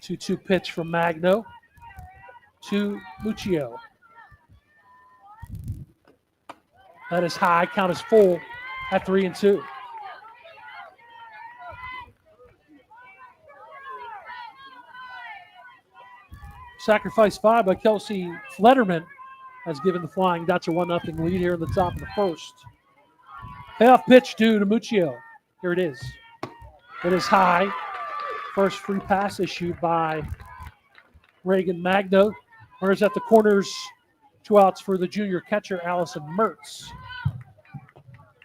2-2 pitch from Magno to Muccio. That is high. Count is full at 3-2. Sacrifice 5 by Kelsey Flederman has given the Flying Dutch a 1-0 lead here in the top of the first. Payoff pitch due to Muccio. Here it is. It is high. First free pass issued by Reagan Magno. Runners at the corners. 2 outs for the junior catcher, Allison Mertz.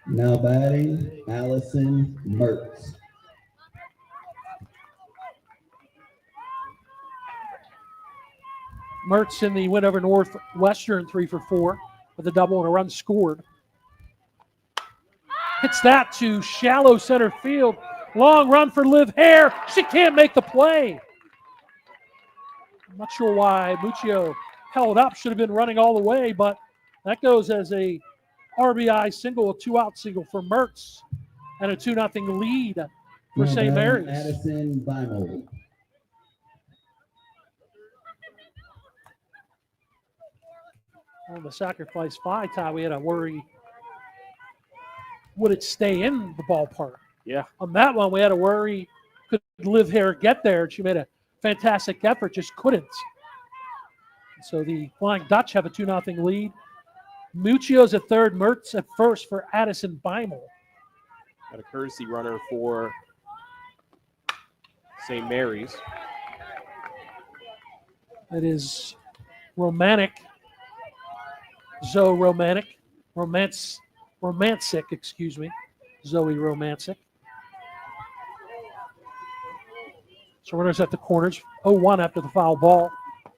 Now batting, Allison Mertz. Mertz in the win over Northwestern 3-for-4 with a double and a run scored. Hits that to shallow center field. Long run for Liv Hare. She can't make the play. I'm not sure why Muccio held up. Should have been running all the way, but that goes as a RBI single, a 2-out single for Mertz, and a 2-0 lead for St. Mary's. Addison Beimel. On the sacrifice 5 tie, we had a worry. Would it stay in the ballpark? Yeah. On that one, we had a worry. Could Liv Hare get there? She made a fantastic effort, just couldn't. So the Flying Dutch have a 2-0 lead. Muccio's at third, Mertz at first for Addison Beimel. Got a courtesy runner for St. Mary's. It is Romantic. Zoe Romantic. Romancic, excuse me. Zoe Romancic. So runners at the corners. 0-1 after the foul ball.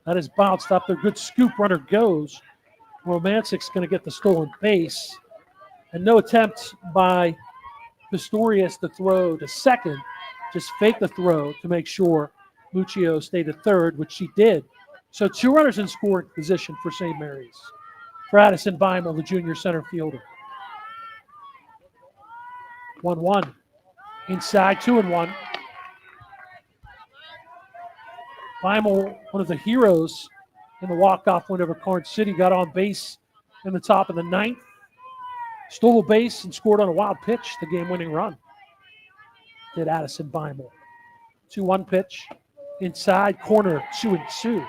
That is bounced up. Their good scoop runner goes. Romancic's going to get the stolen base. And no attempt by Pistorius to throw to second. Just fake the throw to make sure Muccio stayed at third, which she did. So 2 runners in scoring position for St. Mary's. For Addison Beimel, the junior center fielder. 1-1. Inside, 2-1. Beimel, one of the heroes in the walk-off win over Karn City, got on base in the top of the 9th. Stole a base and scored on a wild pitch, the game-winning run. Did Addison Beimel. 2-1 pitch. Inside, corner, 2-2.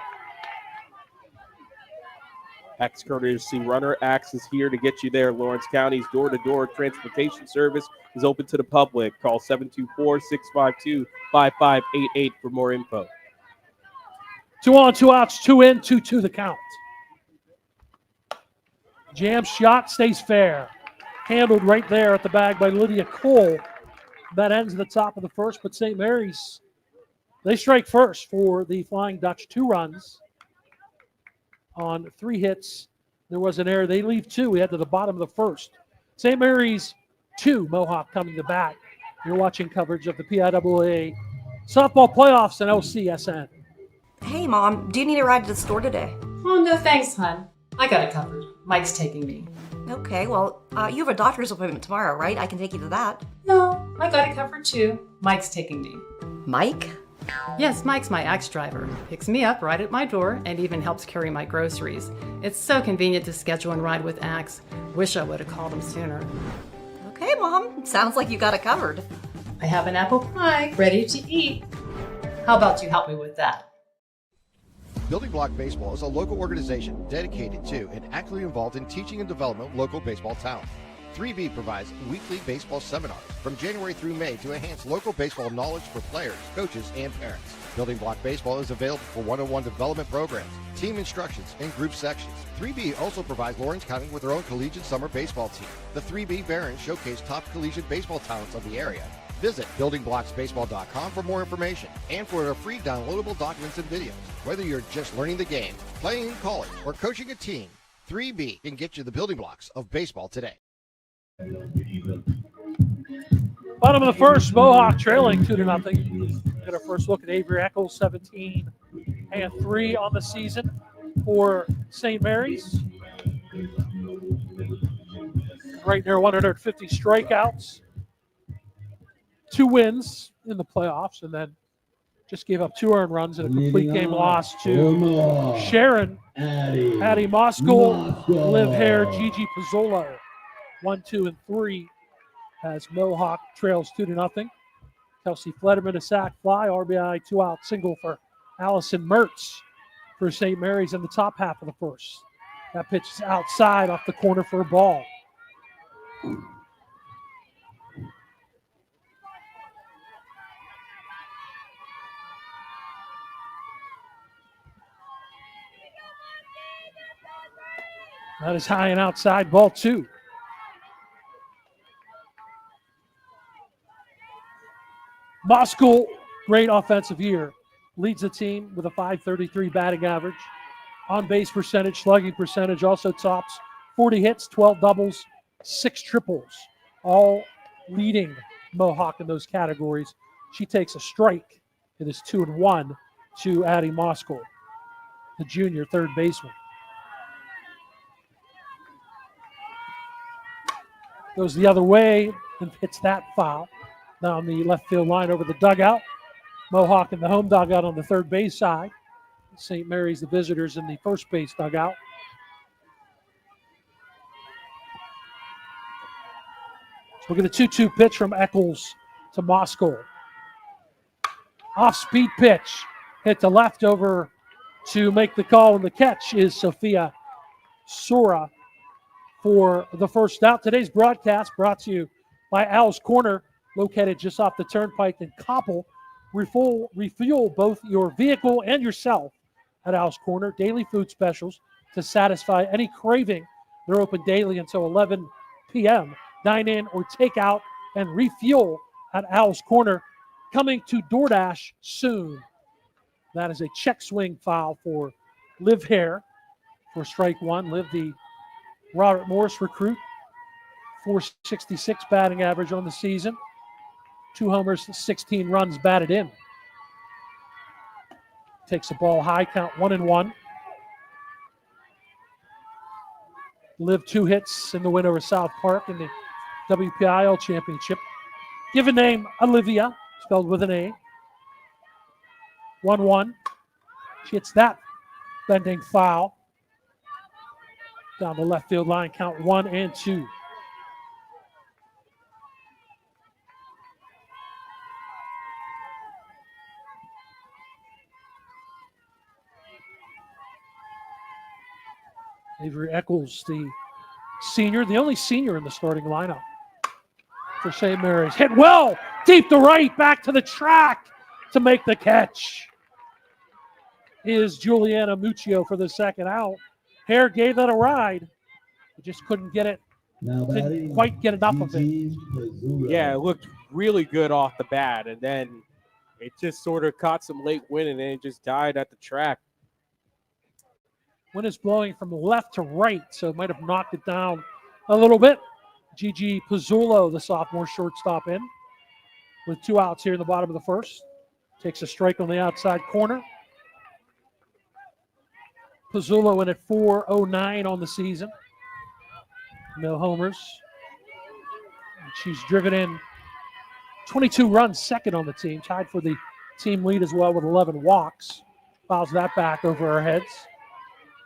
Axe courtesy runner. Axe is here to get you there. Lawrence County's door-to-door transportation service is open to the public. Call 724-652-5588 for more info. 2 on, 2 outs, 2 in, 2-2 the count. Jam shot stays fair. Handled right there at the bag by Lydia Cole. That ends the top of the first, but St. Mary's, they strike first for the Flying Dutch. 2 runs on 3 hits. There was an error. They leave 2. We head to the bottom of the first. St. Mary's 2, Mohawk coming to bat. You're watching coverage of the PIAA softball playoffs and OCSN. Hey, Mom, do you need a ride to the store today? Oh, no thanks, hon. I got it covered. Mike's taking me. Okay, well, you have a doctor's appointment tomorrow, right? I can take you to that. No, I got it covered too. Mike's taking me. Mike? Yes, Mike's my Axe driver. Picks me up right at my door and even helps carry my groceries. It's so convenient to schedule and ride with Axe. Wish I would have called him sooner. Okay, Mom. Sounds like you got it covered. I have an apple pie ready to eat. How about you help me with that? Building Block Baseball is a local organization dedicated to and actively involved in teaching and development of local baseball talent. 3B provides weekly baseball seminars from January through May to enhance local baseball knowledge for players, coaches, and parents. Building Block Baseball is available for one-on-one development programs, team instructions, and group sections. 3B also provides Lawrence County with their own collegiate summer baseball team. The 3B Barons showcase top collegiate baseball talents of the area. Visit buildingblocksbaseball.com for more information and for free downloadable documents and videos. Whether you're just learning the game, playing in college, or coaching a team, 3B can get you the building blocks of baseball today. Bottom of the first, Mohawk trailing 2-0. Get our first look at Avery Eccles, 17 and 3 on the season for St. Mary's. Right near 150 strikeouts. 2 wins in the playoffs, and then just gave up 2 earned runs and a complete Leading game off loss for to Mohawk, Sharon, Addie Moskow, Liv Hare, Moskow. Gigi Pizzolo. 1, 2, and 3 as Mohawk trails 2-0. Kelsey Flederman a sac fly, RBI 2-out single for Allison Mertz for St. Mary's in the top half of the first. That pitch is outside off the corner for a ball. That is high and outside, ball 2. Moskow, great offensive year. Leads the team with a .533 batting average. On-base percentage, slugging percentage, also tops 40 hits, 12 doubles, 6 triples, all leading Mohawk in those categories. She takes a strike. It is 2-1 to Addie Moskow, the junior third baseman. Goes the other way and hits that foul down the left field line over the dugout. Mohawk in the home dugout on the third base side. St. Mary's, the visitors, in the first base dugout. So we get a 2-2 pitch from Eccles to Moskow. Off-speed pitch. Hit the left over to make the call, and the catch is Sophia Sora for the first out. Today's broadcast brought to you by Al's Corner, located just off the turnpike in Koppel. Refuel both your vehicle and yourself at Al's Corner. Daily food specials to satisfy any craving. They're open daily until 11 p.m. Dine in or take out and refuel at Al's Corner. Coming to DoorDash soon. That is a check swing foul for Liv Hare for strike 1. Liv, the Robert Morris recruit, .466 batting average on the season. 2 homers, 16 runs batted in. Takes the ball high, count 1-1. Liv 2 hits in the win over South Park in the WPIAL championship. Given name Olivia, spelled with an A. 1-1. She hits that bending foul down the left field line, count 1-2. Avery Eccles, the senior, the only senior in the starting lineup for St. Mary's. Hit well, deep to right, back to the track to make the catch is Juliana Muccio for the second out. Hare gave that a ride. He just couldn't get it, didn't quite get enough of it. Yeah, it looked really good off the bat, and then it just sort of caught some late wind, and then it just died at the track. Wind is blowing from left to right, so it might have knocked it down a little bit. Gigi Pizzolo, the sophomore shortstop, in with 2 outs here in the bottom of the first. Takes a strike on the outside corner. Pizzolo in at .409 on the season. No homers. And she's driven in 22 runs, second on the team, tied for the team lead as well with 11 walks. Fouls that back over her heads.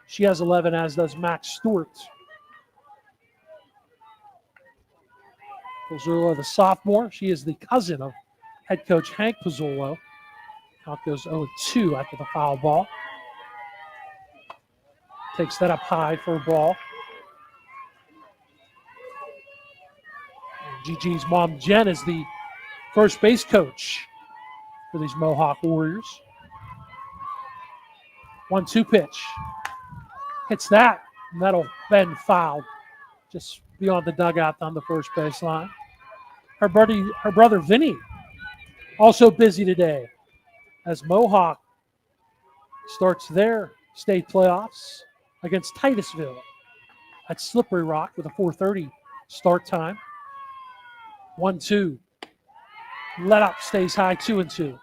She has 11, as does Max Stewart. Pizzolo, the sophomore. She is the cousin of head coach Hank Pizzolo. Count goes 0-2 after the foul ball. Takes that up high for a ball. And Gigi's mom, Jen, is the first base coach for these Mohawk Warriors. 1-2 pitch. Hits that, and that'll bend foul just beyond the dugout on the first baseline. Her brother Vinny, also busy today as Mohawk starts their state playoffs against Titusville at Slippery Rock with a 4:30 start time. 1-2. Let up, stays high, 2-2.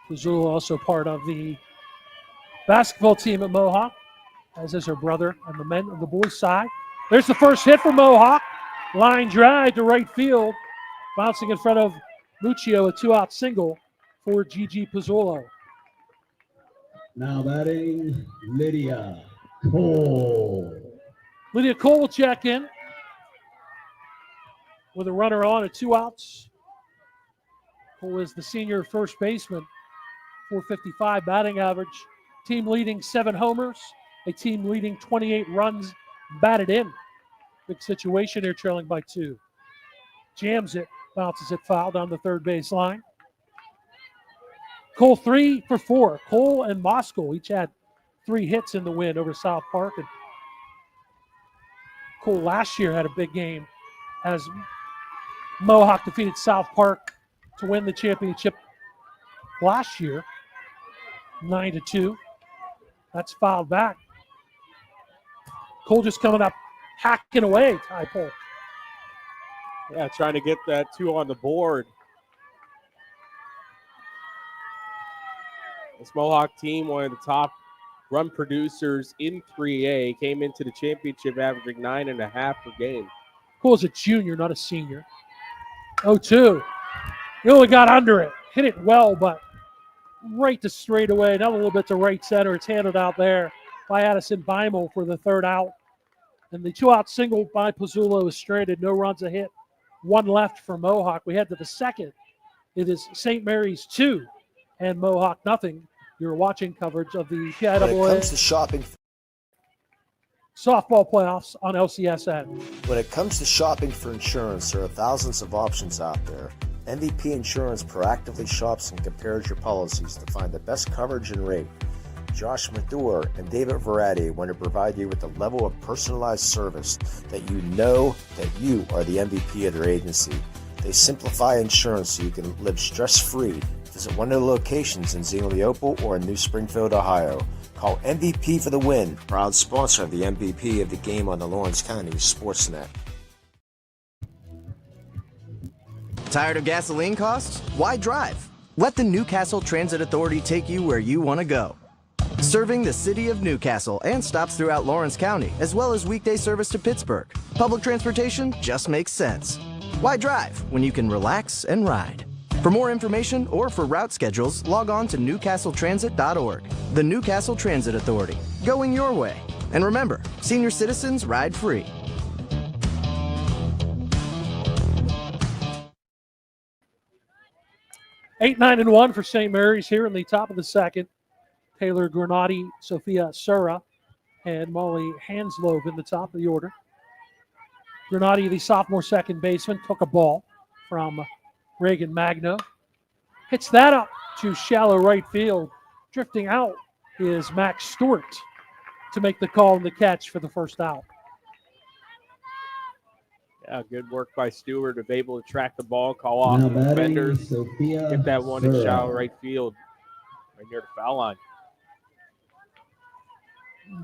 Pizzolo also part of the basketball team at Mohawk, as is her brother on the boys' side. There's the first hit for Mohawk. Line drive to right field. Bouncing in front of Muccio, a 2-out single for Gigi Pizzolo. Now batting, Lydia Cole. Lydia Cole will check in with a runner on at 2 outs. Cole is the senior first baseman, 455 batting average. Team leading 7 homers, a team leading 28 runs batted in. Big situation here, trailing by 2. Jams it, bounces it foul down the third base line. Cole 3 for 4. Cole and Moscow each had 3 hits in the win over South Park. And Cole last year had a big game as Mohawk defeated South Park to win the championship last year, 9-2. That's fouled back. Cole just coming up, hacking away, Ty Polk. Yeah, trying to get that 2 on the board. This Mohawk team, one of the top run producers in 3A, came into the championship averaging 9.5 per game. Cole's a junior, not a senior. 0-2. He only got under it. Hit it well, but right to straightaway. Another little bit to right center. It's handled out there by Addison Beimel for the 3rd out. And the 2-out single by Pizzolo is stranded. No runs a hit. 1 left for Mohawk. We head to the 2nd. It is St. Mary's 2 and Mohawk nothing. You're watching coverage of the PIAA When it comes to shopping softball playoffs on LCSN. When it comes to shopping for insurance, there are thousands of options out there. MVP Insurance proactively shops and compares your policies to find the best coverage and rate. Josh Mathur and David Verratti want to provide you with a level of personalized service that you know that you are the MVP of their agency. They simplify insurance so you can live stress-free. Visit one of the locations in Xenia Leopold or in New Springfield, Ohio. Call MVP for the win. Proud sponsor of the MVP of the game on the Lawrence County SportsNet. Tired of gasoline costs? Why drive? Let the Newcastle Transit Authority take you where you want to go. Serving the city of Newcastle and stops throughout Lawrence County, as well as weekday service to Pittsburgh. Public transportation just makes sense. Why drive when you can relax and ride? For more information or for route schedules, log on to newcastletransit.org. The Newcastle Transit Authority, going your way. And remember, senior citizens ride free. Eight, 9-1 for St. Mary's here in the top of the 2nd. Taylor Granati, Sophia Sura, and Molly Hanslow in the top of the order. Granati, the sophomore second baseman, took a ball from Reagan Magno. Hits that up to shallow right field. Drifting out is Max Stewart to make the call and the catch for the 1st out. Yeah, good work by Stewart to be able to track the ball, call off Now the batting, defenders, Sophia get that one in Sura. shallow right field, right near the foul line.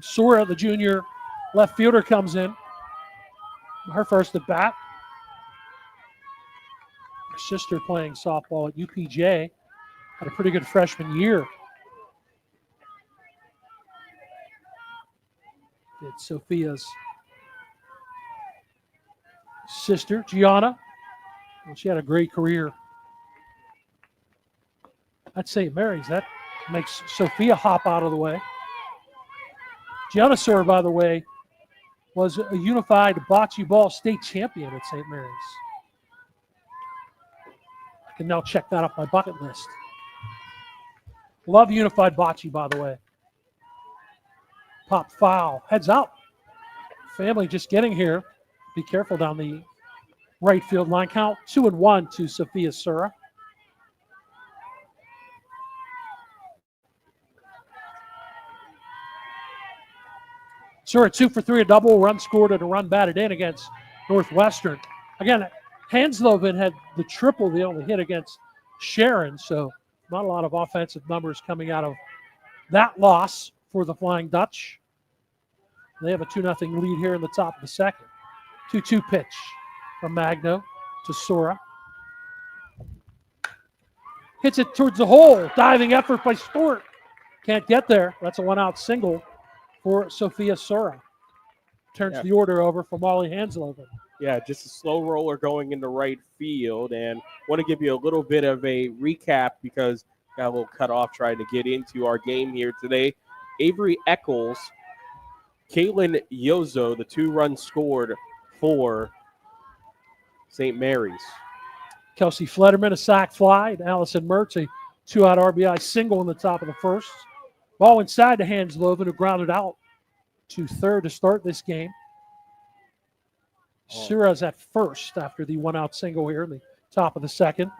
Sura, the junior left fielder, comes in. Her first at bat. Her sister playing softball at UPJ. Had a pretty good freshman year. It's Sophia's sister, Gianna. Well, she had a great career at St. Mary's. That makes Sophia hop out of the way. Gianna Sura, by the way, was a unified bocce ball state champion at St. Mary's. I can now check that off my bucket list. Love unified bocce, by the way. Pop foul. Heads up. Family just getting here. Be careful down the right field line. Count 2-1 to Sophia Sura. Sura 2 for 3, a double, run scored and a run batted in against Northwestern. Again, Hansloven had the triple they only hit against Sharon, so not a lot of offensive numbers coming out of that loss for the Flying Dutch. They have a 2-0 lead here in the top of the 2nd. 2-2 pitch from Magno to Sura. Hits it towards the hole. Diving effort by Stewart. Can't get there. That's a 1-out single for Sophia Sura. turns the order over for Molly Hansloven. Yeah, just a slow roller going into right field. And want to give you a little bit of a recap because got a little cut off trying to get into our game here today. Avery Eccles, Caitlin Yozo, the 2 runs scored for St. Mary's. Kelsey Flederman, a sac fly, and Allison Mertz, a 2-out RBI single in the top of the first. Ball inside to Hansloven, who grounded out to third to start this game. Sura's at first after the 1-out single here in the top of the second.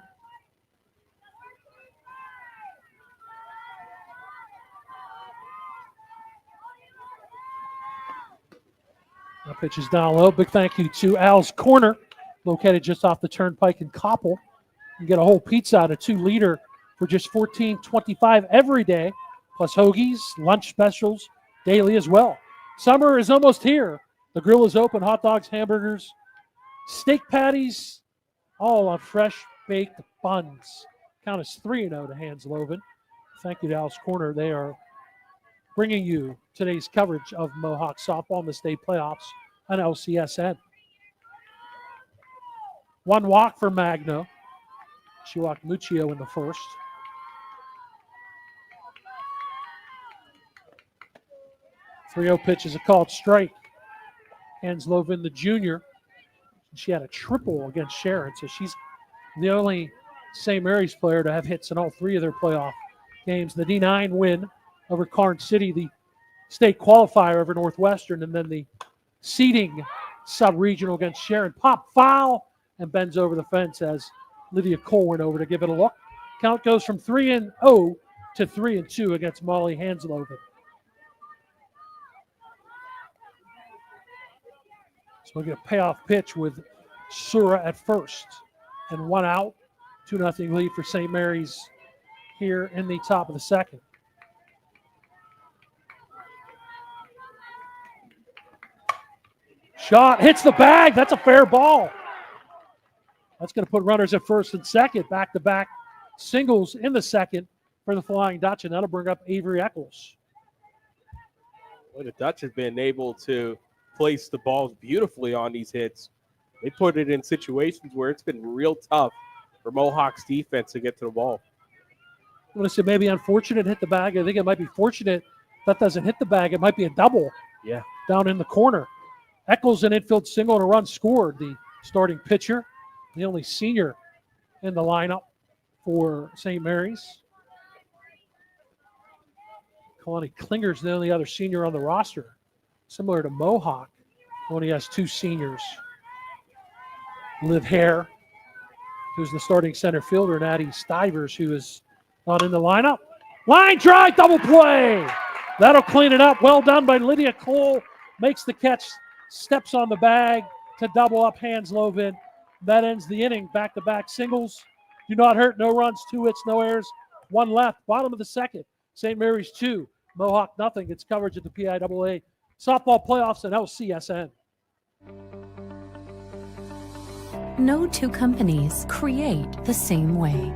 Now pitch is down low. Big thank you to Al's Corner, located just off the Turnpike in Koppel. You can get a whole pizza at a 2-liter for just $14.25 every day, plus hoagies, lunch specials, daily as well. Summer is almost here. The grill is open, hot dogs, hamburgers, steak patties, all on fresh baked buns. Count is 3-0 to Hansloven. Thank you to Al's Corner. They are bringing you today's coverage of Mohawk softball in the state playoffs on LCSN. 1 walk for Magno. She walked Muccio in the first. .30 pitch is a called strike. Hansloven, the junior, she had a triple against Sharon, so she's the only St. Mary's player to have hits in all 3 of their playoff games. The D9 win over Karn City, the state qualifier over Northwestern, and then the seeding sub-regional against Sharon. Pop foul and bends over the fence as Lydia Cole went over to give it a look. Count goes from 3-0 to 3-2 against Molly Hansloven. So we'll get a payoff pitch with Sura at first. And 1 out, 2-0 lead for St. Mary's here in the top of the second. Shot hits the bag. That's a fair ball. That's going to put runners at first and second. Back-to-back singles in the second for the Flying Dutch, and that'll bring up Avery Eccles. Well, the Dutch has been able to place the balls beautifully on these hits. They put it in situations where it's been real tough for Mohawk's defense to get to the ball. I'm going to say maybe unfortunate hit the bag. I think it might be fortunate that doesn't hit the bag. It might be a double down in the corner. Eccles, an infield single and a run scored. The starting pitcher, the only senior in the lineup for St. Mary's. Kalani Klinger's the only other senior on the roster. Similar to Mohawk, only has 2 seniors. Liv Hare, who's the starting center fielder, and Addie Stivers, who is not in the lineup. Line drive, double play. That'll clean it up. Well done by Lydia Cole. Makes the catch, steps on the bag to double up Hansloven. That ends the inning. Back-to-back singles. Do not hurt. No runs, 2 hits, no errors. 1 left. Bottom of the second. St. Mary's 2. Mohawk nothing. It's coverage at the PIAA softball playoffs and LCSN. No 2 companies create the same way.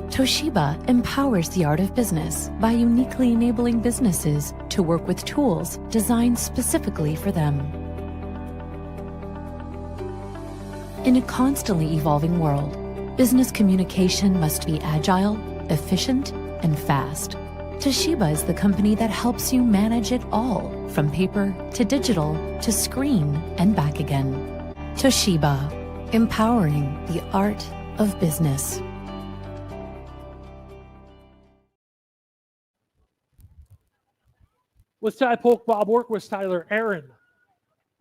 Toshiba empowers the art of business by uniquely enabling businesses to work with tools designed specifically for them. In a constantly evolving world, business communication must be agile, efficient, and fast. Toshiba is the company that helps you manage it all, from paper to digital to screen and back again. Toshiba, empowering the art of business. With Ty Polk, Bob Orquist, Tyler Aaron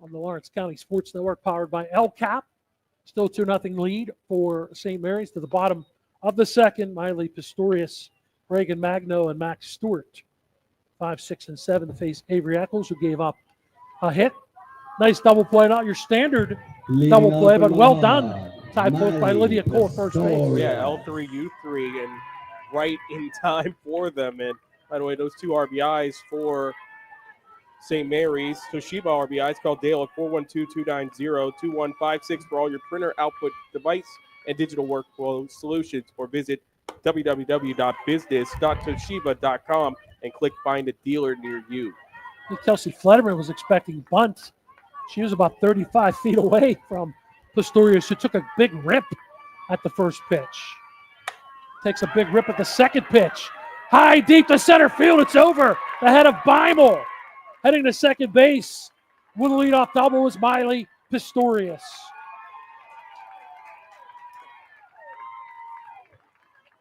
on the Lawrence County Sports Network, powered by LCAP. Still 2-0 lead for St. Mary's to the bottom of the second. Miley Pistorius, Reagan Magno, and Max Stewart. 5, 6, and 7 to face Avery Eccles, who gave up a hit. Nice double play, not your standard double play, but well done. Tied both by Lydia Cole, first base. Yeah, L3, U3, and right in time for them. And by the way, those 2 RBIs for St. Mary's. Toshiba RBIs. Call Dale at 412-290-2156 for all your printer output device and digital workflow solutions, or visit www.business.toshiba.com and click Find a Dealer near you. Kelsey Flederman was expecting bunt. She was about 35 feet away from Pistorius, who took a big rip at the first pitch. Takes a big rip at the second pitch. High, deep to center field. It's over. The head of Beimel. Heading to second base with a leadoff double was Miley Pistorius.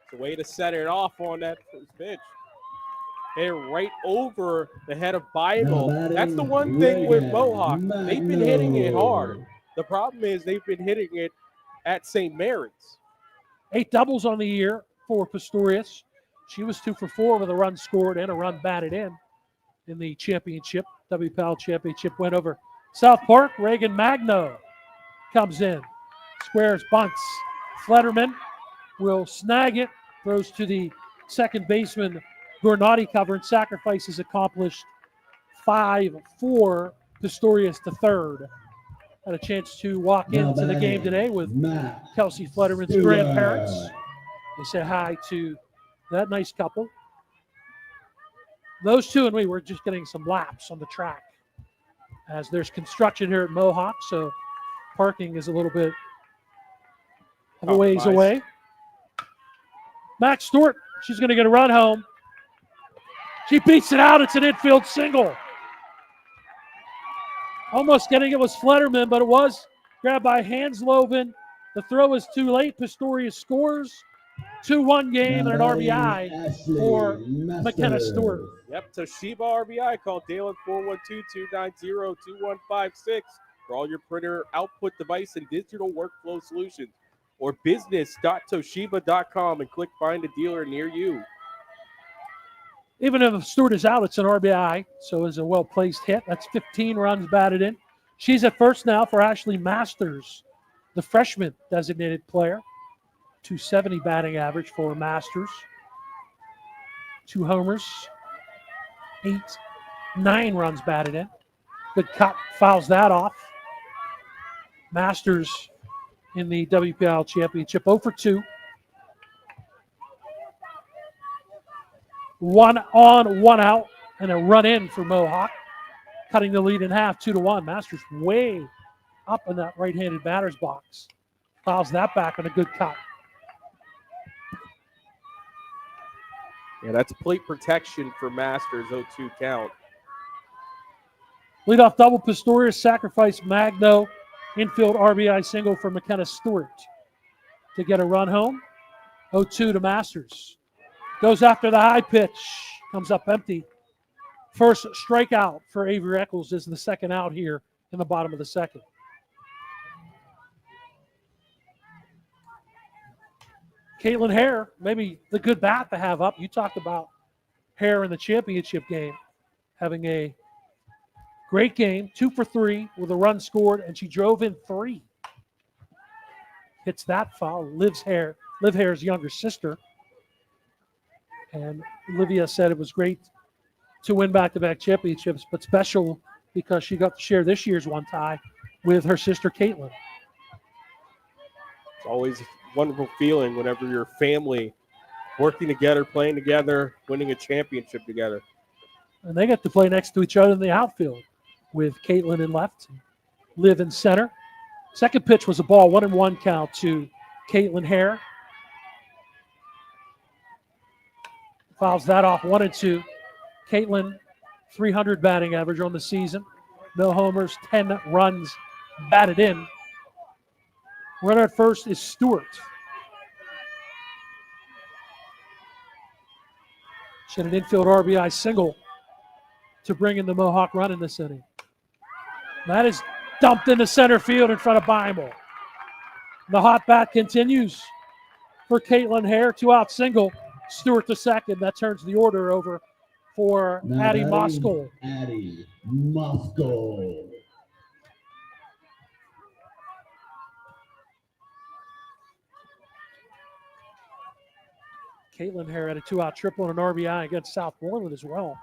It's a way to set it off on that first pitch. They're right over the head of Beimel. That's the one thing with Mohawk. They've been hitting it hard. The problem is they've been hitting it at St. Mary's. 8 doubles on the year for Pistorius. She was 2 for 4 with a run scored and a run batted in the championship, WPIAL championship win over South Park. Reagan Magno comes in, squares, bunts. Flederman will snag it, throws to the second baseman Gornati cover, and sacrifice is accomplished. 5-4, Pistorius to third. Had a chance to walk into the game today with Kelsey Flederman's grandparents. They say hi to that nice couple. Those two and we were just getting some laps on the track as there's construction here at Mohawk, so parking is a little bit of a ways away. Max Stewart, she's going to get a run home. She beats it out. It's an infield single. Almost getting it was Flederman, but it was grabbed by Hansloven. The throw is too late. Pistorius scores. 2-1 game and an RBI for McKenna Stewart. Yep, Toshiba RBI. Call Dalen 412-290-2156 for all your printer output device and digital workflow solutions. Or business.toshiba.com and click find a dealer near you. Even if Stewart is out, it's an RBI, so it's a well-placed hit. That's 15 runs batted in. She's at first now for Ashley Masters, the freshman designated player. 270 batting average for Masters. 2 homers, 9 runs batted in. Good cut, fouls that off. Masters in the WPIAL championship, 0 for 2. 1 on, 1 out, and a run in for Mohawk, cutting the lead in half, 2-1. Masters way up in that right-handed batter's box. Fouls that back on a good cut. Yeah, that's plate protection for Masters, 0-2 count. Leadoff double, Pistorius, sacrifice Magno, infield RBI single for McKenna Stewart to get a run home. 0-2 to Masters. Goes after the high pitch, comes up empty. First strikeout for Avery Eccles is the second out here in the bottom of the second. Caitlin Hare, maybe the good bat to have up. You talked about Hare in the championship game, having a great game, 2 for 3 with a run scored, and she drove in 3. Hits that foul. Liv Hare's younger sister. And Olivia said it was great to win back-to-back championships, but special because she got to share this year's one tie with her sister Caitlin. It's always a wonderful feeling whenever your family working together, playing together, winning a championship together. And they get to play next to each other in the outfield with Caitlin in left, Liv in center. Second pitch was a ball, 1-1 count to Caitlin Hare. Fouls that off, 1-2. Caitlin, 300 batting average on the season. No homers, 10 runs batted in. Runner at first is Stewart. She had an infield RBI single to bring in the Mohawk run in this inning. That is dumped into center field in front of Beimel. The hot bat continues for Caitlin Hare. 2-out single. Stewart to second. That turns the order over for Addie Moskal. Addie Moskal. Caitlin Hare had a 2-out triple and an RBI against Southmoreland as well.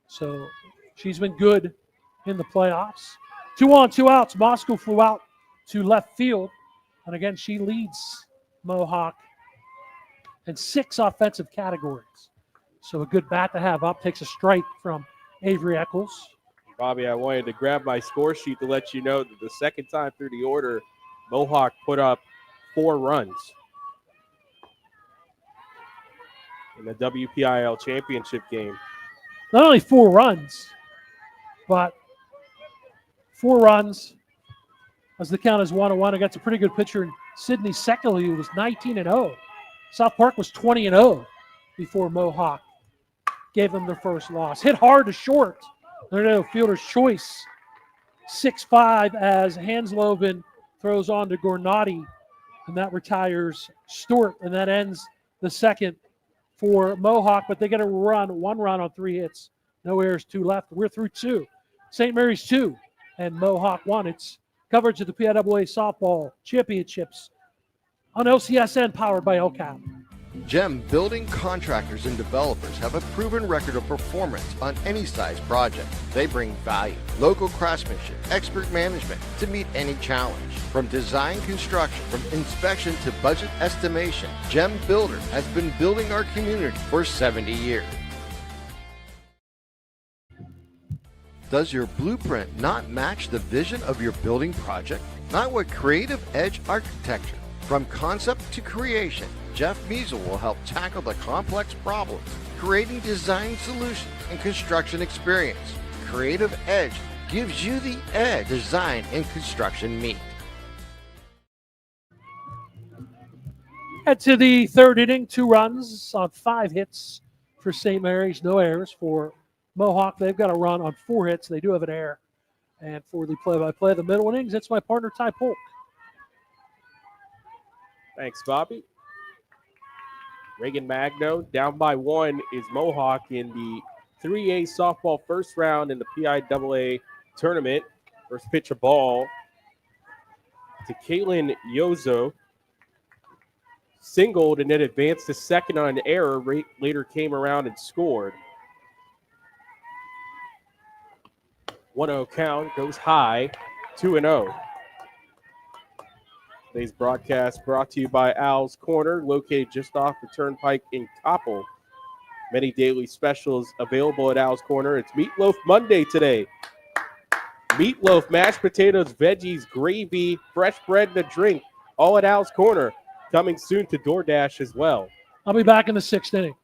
So she's been good in the playoffs. 2 on, 2 outs. Moskal flew out to left field. And again, she leads Mohawk in 6 offensive categories. So a good bat to have up. Takes a strike from Avery Eccles. Bobby, I wanted to grab my score sheet to let you know that the second time through the order, Mohawk put up 4 runs in the WPIAL championship game. Not only 4 runs, but 4 runs as the count is 1-1 against a pretty good pitcher in Sidney Seckley, who was 19-0. South Park was 20-0 before Mohawk gave them their first loss. Hit hard to short. There, fielder's choice. 6-5 as Hansloven throws on to Gornati, and that retires Stewart, and that ends the second for Mohawk, but they get a run, 1 run on 3 hits. No errors, 2 left. We're through 2. St. Mary's 2 and Mohawk 1. It's coverage of the PIAA Softball Championships on LCSN, powered by LCAP. GEM building contractors and developers have a proven record of performance on any size project. They bring value, local craftsmanship, expert management to meet any challenge. From design construction, from inspection to budget estimation, GEM Builder has been building our community for 70 years. Does your blueprint not match the vision of your building project? Not with Creative Edge Architecture. From concept to creation, Jeff Measle will help tackle the complex problems, creating design solutions and construction experience. Creative Edge gives you the edge design and construction meet. Head to the third inning, 2 runs on 5 hits for St. Mary's, no errors for Mohawk. They've got a run on 4 hits. They do have an error. And for the play-by-play of the middle innings, it's my partner, Ty Polk. Thanks, Bobby. Reagan Magno down by 1 is Mohawk in the 3A softball first round in the PIAA tournament. First pitch of ball to Caitlin Yozo. Singled and then advanced to second on an error. Later came around and scored. 1-0 count, goes high, 2-0. Today's broadcast brought to you by Al's Corner, located just off the Turnpike in Coppell. Many daily specials available at Al's Corner. It's Meatloaf Monday today. Meatloaf, mashed potatoes, veggies, gravy, fresh bread, and a drink, all at Al's Corner. Coming soon to DoorDash as well. I'll be back in the 6th inning.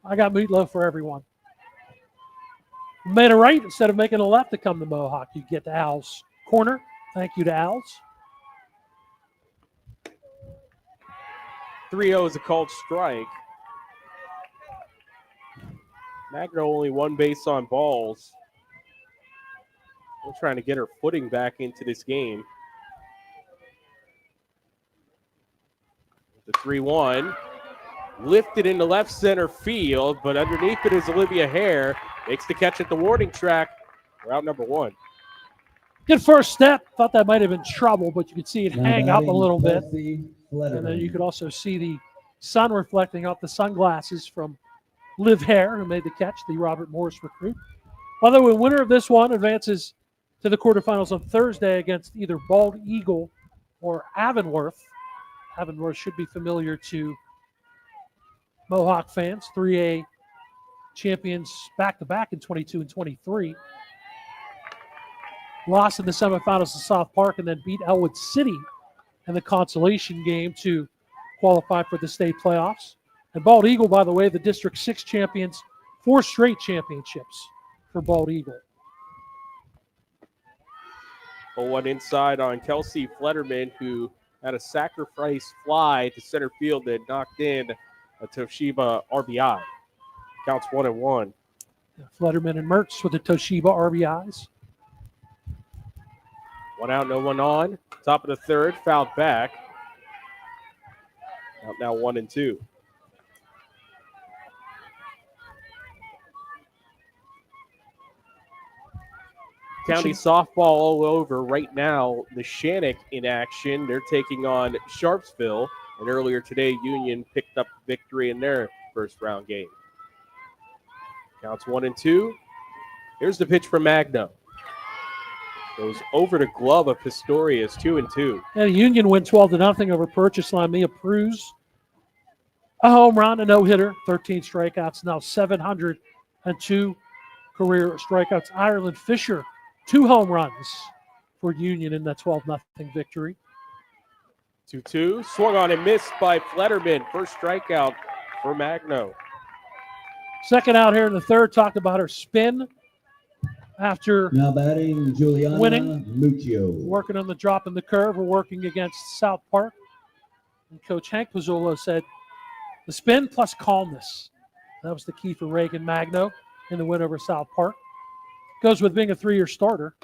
I got meatloaf for everyone. Made a right instead of making a left to come to Mohawk. You get to Al's Corner. Thank you to Al's. 3-0 is a called strike. Magno only 1 base on balls. We're trying to get her footing back into this game. The 3-1. Lifted into left center field, but underneath it is Olivia Hare. Makes the catch at the warning track. We're out number 1. Good first step. Thought that might have been trouble, but you could see it hang up a little bit. And then you could also see the sun reflecting off the sunglasses from Liv Hare, who made the catch, the Robert Morris recruit. By the way, winner of this one advances to the quarterfinals on Thursday against either Bald Eagle or Avonworth. Avonworth should be familiar to Mohawk fans. 3A champions back-to-back in 22 and 23. Lost in the semifinals to South Park and then beat Elwood City in the consolation game to qualify for the state playoffs. And Bald Eagle, by the way, the District 6 champions, 4 straight championships for Bald Eagle. 0-1 inside on Kelsey Flederman, who had a sacrifice fly to center field that knocked in a Toshiba RBI. Counts 1-1. Flederman and Mertz with the Toshiba RBIs. 1 out, no one on. Top of the third, fouled back. Out now 1-2. County softball all over right now. The Shannock in action. They're taking on Sharpsville. And earlier today, Union picked up victory in their first round game. Counts 1-2. Here's the pitch for Magno. Goes over the glove of Pistorius, 2-2. And Union win 12-0 over Purchase Line. Mia Pruz, a home run, a no-hitter, 13 strikeouts, now 702 career strikeouts. Ireland Fisher, 2 home runs for Union in that 12-0 victory. 2-2. Swung on and missed by Flederman. First strikeout for Magno. Second out here in the third, talked about her spin after Now batting Juliana winning. Muccio. Working on the drop and the curve. We're working against South Park. And Coach Hank Pizzolo said the spin plus calmness. That was the key for Reagan Magno in the win over South Park. Goes with being a 3-year starter.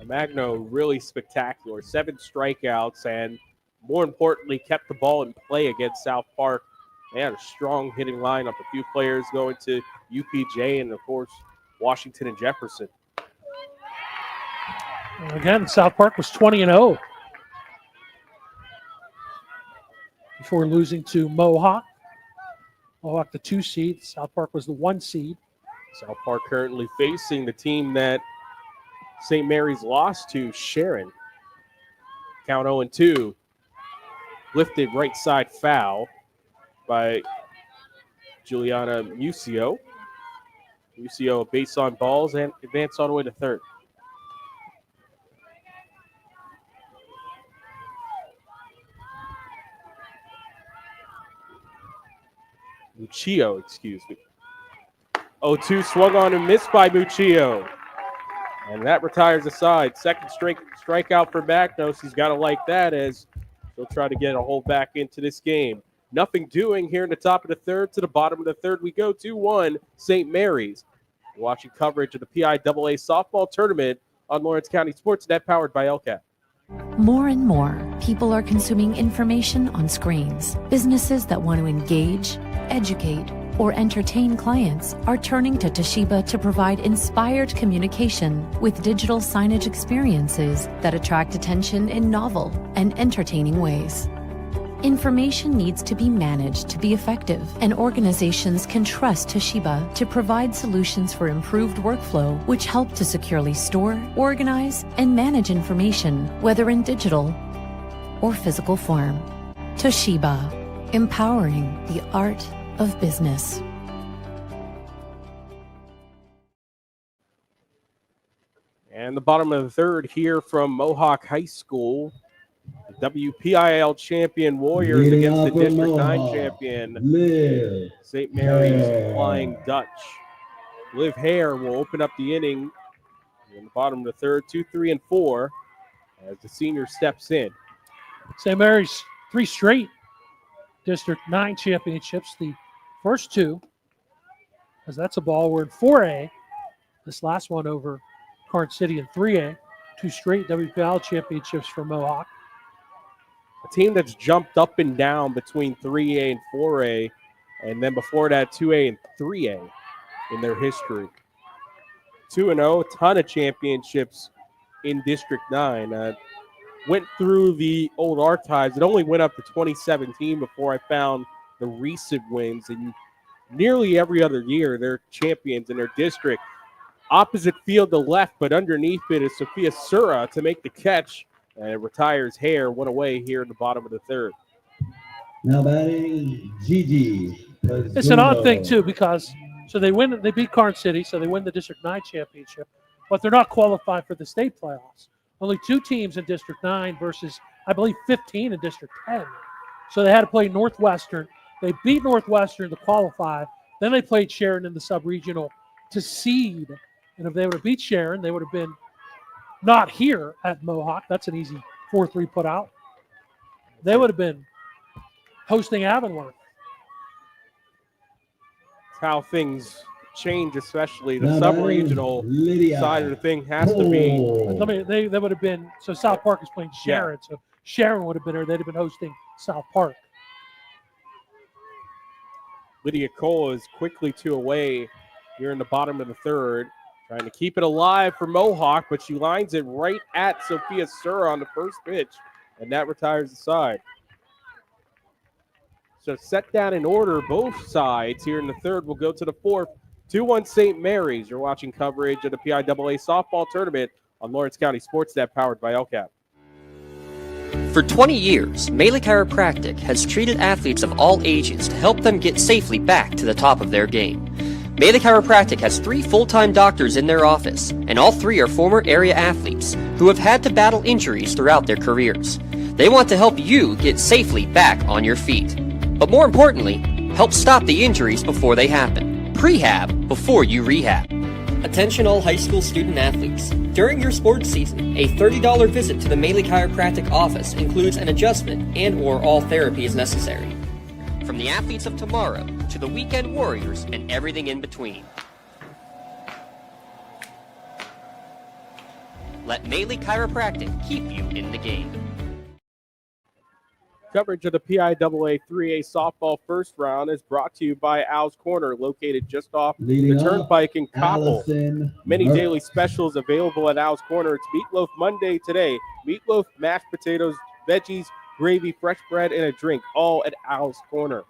Magno really spectacular. 7 strikeouts and more importantly kept the ball in play against South Park. They had a strong hitting lineup. A few players going to UPJ and of course Washington and Jefferson. And again, South Park was 20-0 before losing to Mohawk. Mohawk the 2 seed. South Park was the 1 seed. South Park currently facing the team that St. Mary's lost to, Sharon. Count 0-2. Lifted right side foul by Juliana Muccio. Muccio base on balls and advance all the way to third. Muccio, excuse me. 0-2 swung on and missed by Muccio. And that retires the side. Second strikeout for Magnos. He's got to like that as he'll try to get a hold back into this game. Nothing doing here in the top of the third. To the bottom of the third we go. 2-1 St. Mary's. You're watching coverage of the PIAA softball tournament on Lawrence County SportsNet, powered by LCAT. More and more people are consuming information on screens. Businesses that want to engage, educate, or entertain clients are turning to Toshiba to provide inspired communication with digital signage experiences that attract attention in novel and entertaining ways. Information needs to be managed to be effective, and organizations can trust Toshiba to provide solutions for improved workflow, which help to securely store, organize, and manage information, whether in digital or physical form. Toshiba, empowering the art of business. And the bottom of the third here from Mohawk High School. The WPIL champion Warriors against the District 9 champion St. Mary's Flying Dutch. Liv Hare will open up the inning in the bottom of the third, 2, 3, and 4 as the senior steps in. St. Mary's 3 straight District 9 championships. The first 2, as that's a ball, we're in 4A. This last one over Karn City in 3A. 2 straight WPIL championships for Mohawk. A team that's jumped up and down between 3A and 4A, and then before that 2A and 3A in their history. 2-0, a ton of championships in District 9. Went through the old archives. It only went up to 2017 before I found the recent wins, and nearly every other year they're champions in their district. Opposite field to left, but underneath it is Sophia Sura to make the catch. And it retires Hare, 1 away here in the bottom of the third. Now batting Gigi. It's an odd thing too, because they beat Karn City, so they win the District 9 championship, but they're not qualified for the state playoffs. Only 2 teams in District 9 versus, I believe, 15 in District 10. So they had to play Northwestern. They beat Northwestern to qualify. Then they played Sharon in the sub-regional to seed. And if they would have beat Sharon, they would have been not here at Mohawk. That's an easy 4-3 put out. They would have been hosting Avonworth. That's how things change, especially the sub-regional side of the thing has to be. They would have been, so South Park is playing Sharon. Yeah. So Sharon would have been, or they'd have been hosting South Park. Lydia Cole is quickly 2 away here in the bottom of the third. Trying to keep it alive for Mohawk, but she lines it right at Sophia Sura on the first pitch, and that retires the side. So set down in order, both sides here in the third. We'll go to the fourth. 2-1 St. Mary's. You're watching coverage of the PIAA softball tournament on Lawrence County SportsNet, powered by LCAT. For 20 years, Melee Chiropractic has treated athletes of all ages to help them get safely back to the top of their game. Melee Chiropractic has 3 full-time doctors in their office, and all 3 are former area athletes who have had to battle injuries throughout their careers. They want to help you get safely back on your feet. But more importantly, help stop the injuries before they happen. Prehab before you rehab. Attention all high school student athletes. During your sports season, a $30 visit to the Melee Chiropractic office includes an adjustment and/or all therapy is necessary. From the athletes of tomorrow to the weekend warriors and everything in between. Let Melee Chiropractic keep you in the game. Coverage of the PIAA 3A softball first round is brought to you by Al's Corner, located just off Leading the Turnpike in Koppel. Allison Many Mertz. daily specials available at Al's Corner. It's Meatloaf Monday today. Meatloaf, mashed potatoes, veggies, gravy, fresh bread, and a drink, all at Al's Corner.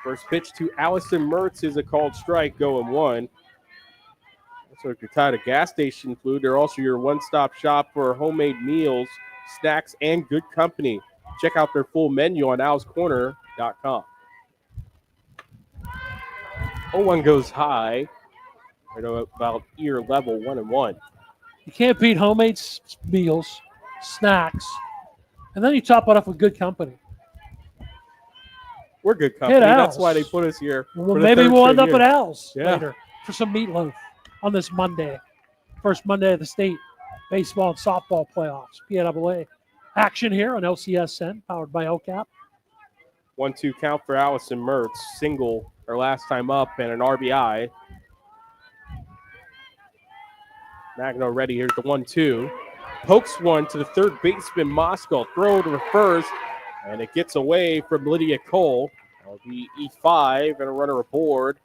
First pitch to Allison Mertz is a called strike, going 1. So if you're tired of gas station food, they're also your one-stop shop for homemade meals, snacks, and good company. Check out their full menu on alscorner.com. 0-1 goes high, right about ear level, 1-1. You can't beat homemade meals, snacks, and then you top it off with good company. We're good company. Hit That's Al's. why they put us here. Well, for the maybe third we'll end straight up at year. Al's Yeah. later for some meatloaf on this Monday. First Monday of the state baseball and softball playoffs. PIAA action here on LCSN, powered by OCAP. 1-2 count for Allison Mertz. Single her last time up and an RBI. Magno ready. Here's the 1-2. Pokes one to the third baseman, Moscow. Throw to first, and it gets away from Lydia Cole. That'll be E5 and a runner aboard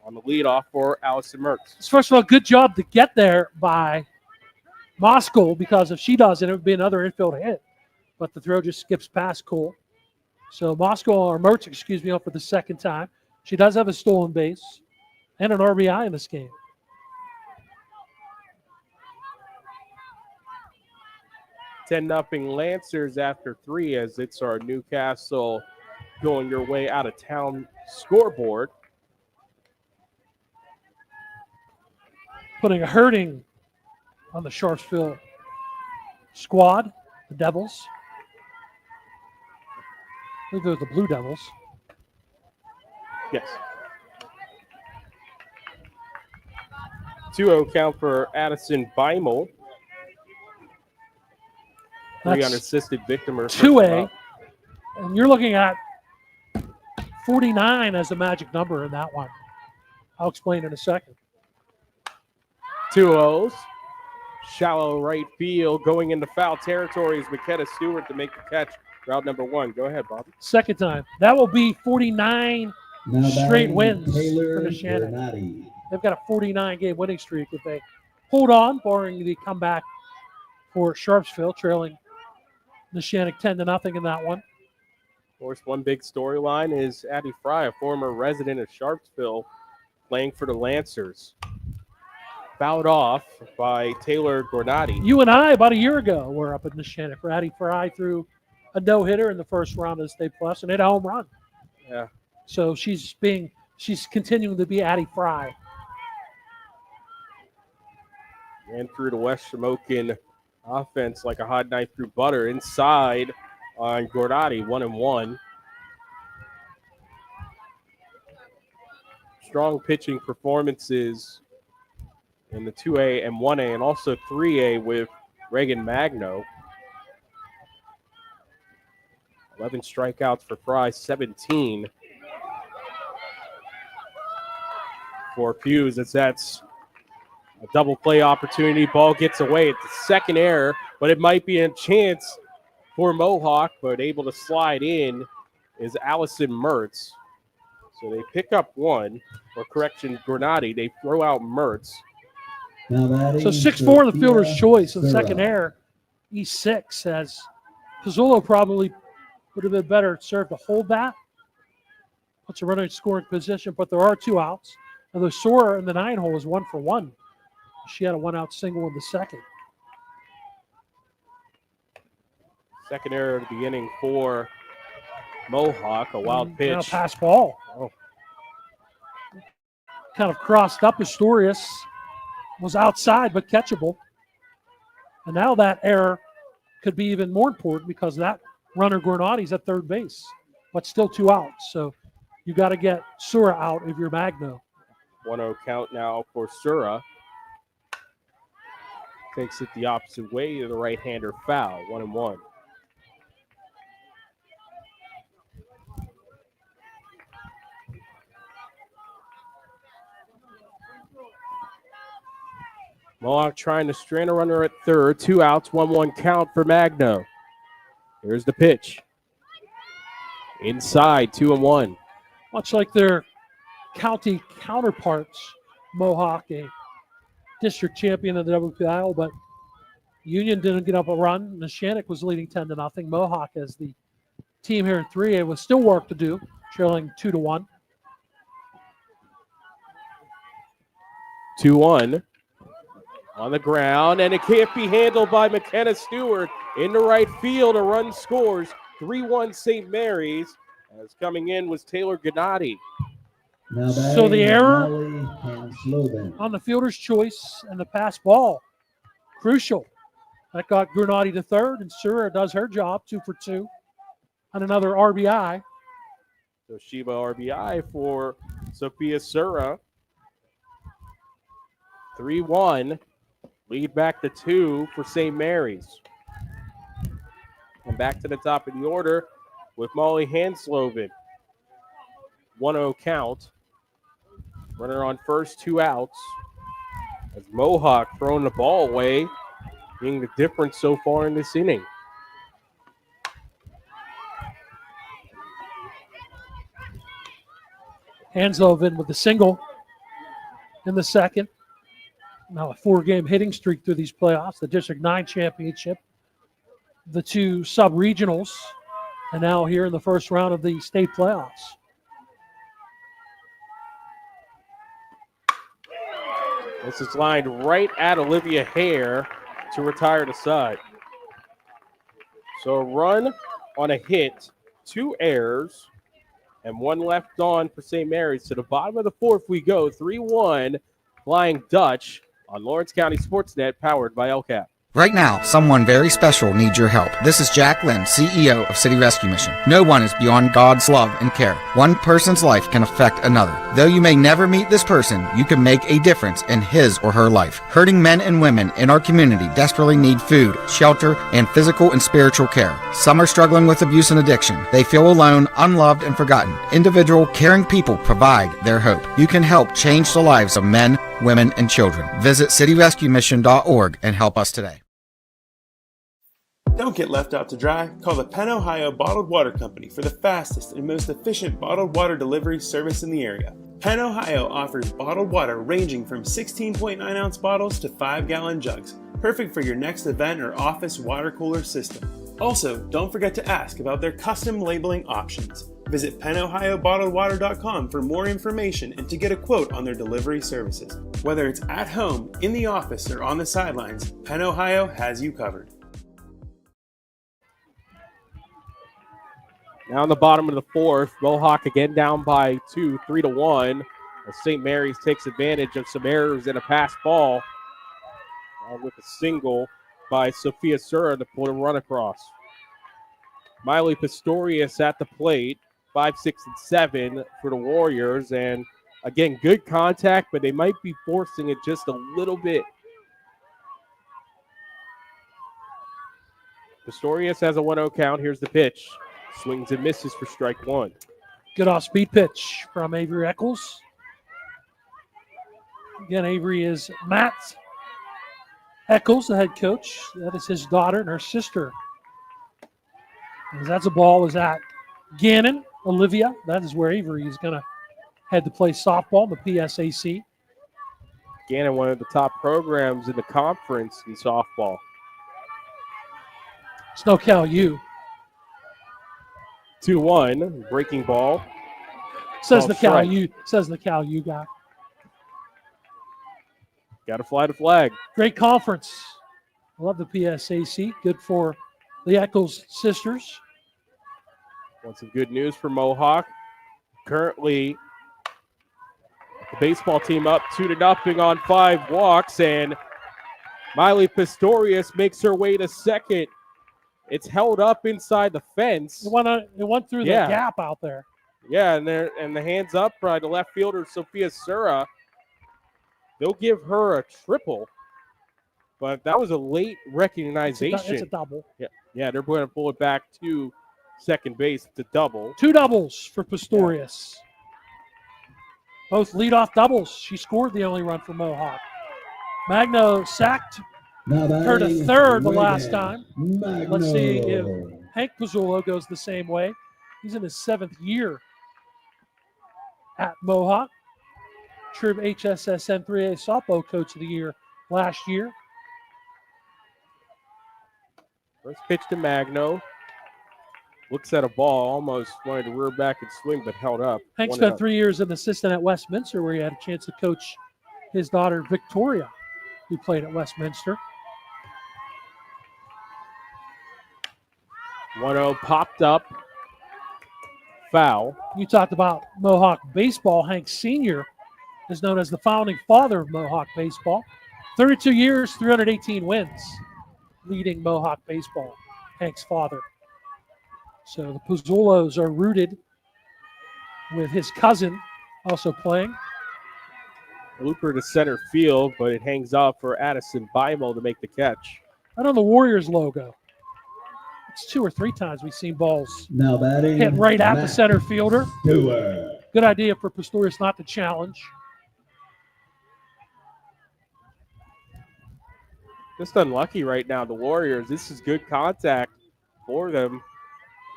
on the leadoff for Allison Mertz. First of all, good job to get there by Moscow, because if she doesn't, it would be another infield hit. But the throw just skips past Cole. So Moscow, or Mertz, excuse me, up for the second time. She does have a stolen base and an RBI in this game. Nothing Lancers after 3, as it's our Newcastle going your way out of town scoreboard. Putting a hurting on the Sharpsville squad, the Devils. I think they're the Blue Devils. Yes. 2-0 count for Addison Beimel. 3 That's unassisted victim. 2A. And you're looking at 49 as the magic number in that one. I'll explain in a second. 2-0s. Shallow right field. Going into foul territory is McKenna Stewart to make the catch. Route number 1. Go ahead, Bobby. Second time. That will be 49 Now straight batting, wins Taylor for the Shannon. Bernardi. They've got a 49-game winning streak if they hold on, barring the comeback for Sharpsville, trailing the Shannon 10-0 in that one. Of course, one big storyline is Addie Fry, a former resident of Sharpsville, playing for the Lancers. Fouled off by Taylor Gornati. You and I, about a year ago, were up in the Shannon. Addie Fry threw a no-hitter in the first round of the State Plus and hit a home run. Yeah. So she's continuing to be Addie Fry. And through the West Shamokin offense like a hot knife through butter. Inside on Gornati, 1-1. Strong pitching performances in the 2A and 1A and also 3A with Reagan Magno. 11 strikeouts for Fry, 17 for Hughes. That's a double play opportunity. Ball gets away. It's the second error, but it might be a chance for Mohawk, but able to slide in is Allison Mertz. So they pick up one, or correction, Gornati. They throw out Mertz. Now batting, So 6-4 the fielder's Sophia choice. And Serra. second error, E6 says Pizzolo probably would have been better served to hold that. Puts a runner in scoring position, but there are 2 outs. And the Sora in the 9 hole is 1 for 1. She had a 1-out single in the second. Second error of the inning for Mohawk. A wild Now pitch. pass ball. Kind of crossed up. Pistorius was outside but catchable. And now that error could be even more important because that runner Granati's at third base, but still 2 outs. So you got to get Sura out of your Magno. 1-0 count now for Sura. Takes it the opposite way to the right-hander foul. 1-1. Mohawk trying to strand a runner at third. 2 outs, 1-1 count for Magno. Here's the pitch. Inside, 2-1. Much like their county counterparts, Mohawk, a district champion of the WPIAL, but Union didn't get up a run. Neshannock was leading 10-0. Mohawk, as the team here in 3A, was still work to do, trailing 2-1. 2-1. On the ground, and it can't be handled by McKenna Stewart. In the right field, a run scores. 3-1 St. Mary's. As coming in was Taylor Gennady. Now So the batting, error Molly Hanslobin. on the fielder's choice and the pass ball, crucial. That got Granati to third, and Sura does her job, 2 for 2, and another RBI. So Sheba RBI for Sophia Sura. 3-1. Lead back to 2 for St. Mary's. And back to the top of the order with Molly Hansloven. 1-0 count. Runner on first, 2 outs. As Mohawk throwing the ball away, being the difference so far in this inning. Hansloven with the single in the second. Now a 4-game hitting streak through these playoffs, the District 9 championship, the 2 sub-regionals, and now here in the first round of the state playoffs. This is lined right at Olivia Hare to retire the side. So a run on a hit, 2 errors, and 1 left on for St. Mary's. To the bottom of the 4th we go, 3-1, Flying Dutch on Lawrence County SportsNet, powered by LCAP. Right now, someone very special needs your help. This is Jack Lynn, CEO of City Rescue Mission. No one is beyond God's love and care. One person's life can affect another. Though you may never meet this person, you can make a difference in his or her life. Hurting men and women in our community desperately need food, shelter, and physical and spiritual care. Some are struggling with abuse and addiction. They feel alone, unloved, and forgotten. Individual, caring people provide their hope. You can help change the lives of men, women, and children. Visit cityrescuemission.org and help us today. Don't get left out to dry. Call the Penn Ohio Bottled Water Company for the fastest and most efficient bottled water delivery service in the area. Penn Ohio offers bottled water ranging from 16.9-ounce bottles to 5-gallon jugs, perfect for your next event or office water cooler system. Also, don't forget to ask about their custom labeling options. Visit PennOhioBottledWater.com for more information and to get a quote on their delivery services. Whether it's at home, in the office, or on the sidelines, Penn Ohio has you covered. Now in the bottom of the 4th, Mohawk again down by 2, 3-1. As St. Mary's takes advantage of some errors in a pass ball with a single by Sophia Sura to pull a run across. Miley Pistorius at the plate, 5, 6, and 7 for the Warriors. And again, good contact, but they might be forcing it just a little bit. Pistorius has a 1-0 count. Here's the pitch. Swings and misses for strike 1. Good off-speed pitch from Avery Eccles. Again, Avery is Matt Eccles, the head coach. That is his daughter and her sister. As that's a ball is at Gannon, Olivia. That is where Avery is going to head to play softball in the PSAC. Gannon, one of the top programs in the conference in softball. SoCal U. 2-1, breaking ball. Says the Cal U. Says the Cal U guy. Got to fly the flag. Great conference. I love the PSAC. Good for the Eccles sisters. Want some good news for Mohawk. Currently, the baseball team up 2-0 on 5 walks, and Miley Pistorius makes her way to second. It's held up inside the fence. It went through the gap out there. Yeah, and the hands up by the left fielder, Sophia Sura. They'll give her a triple, but that was a late recognition. It's a double. Yeah, they're going to pull it back to second base. It's a double. 2 doubles for Pistorius. Both leadoff doubles. She scored the only run for Mohawk. Magno sacked her to third the last time. Let's see if Hank Pizzullo goes the same way. He's in his 7th year at Mohawk. Trib HSSN 3A softball coach of the year last year. First pitch to Magno. Looks at a ball, almost wanted to rear back and swing, but held up. Hank spent 3 years as an assistant at Westminster, where he had a chance to coach his daughter, Victoria, who played at Westminster. 1-0 popped up. Foul. You talked about Mohawk baseball. Hank Sr. is known as the founding father of Mohawk baseball. 32 years, 318 wins, leading Mohawk baseball, Hank's father. So the Pizzullos are rooted with his cousin also playing. Looper to center field, but it hangs off for Addison Beimel to make the catch. Right on the Warriors logo. It's 2 or 3 times we've seen balls Now batting, hit right at the center fielder. Stewart. Good idea for Pistorius not to challenge. Just unlucky right now, the Warriors. This is good contact for them,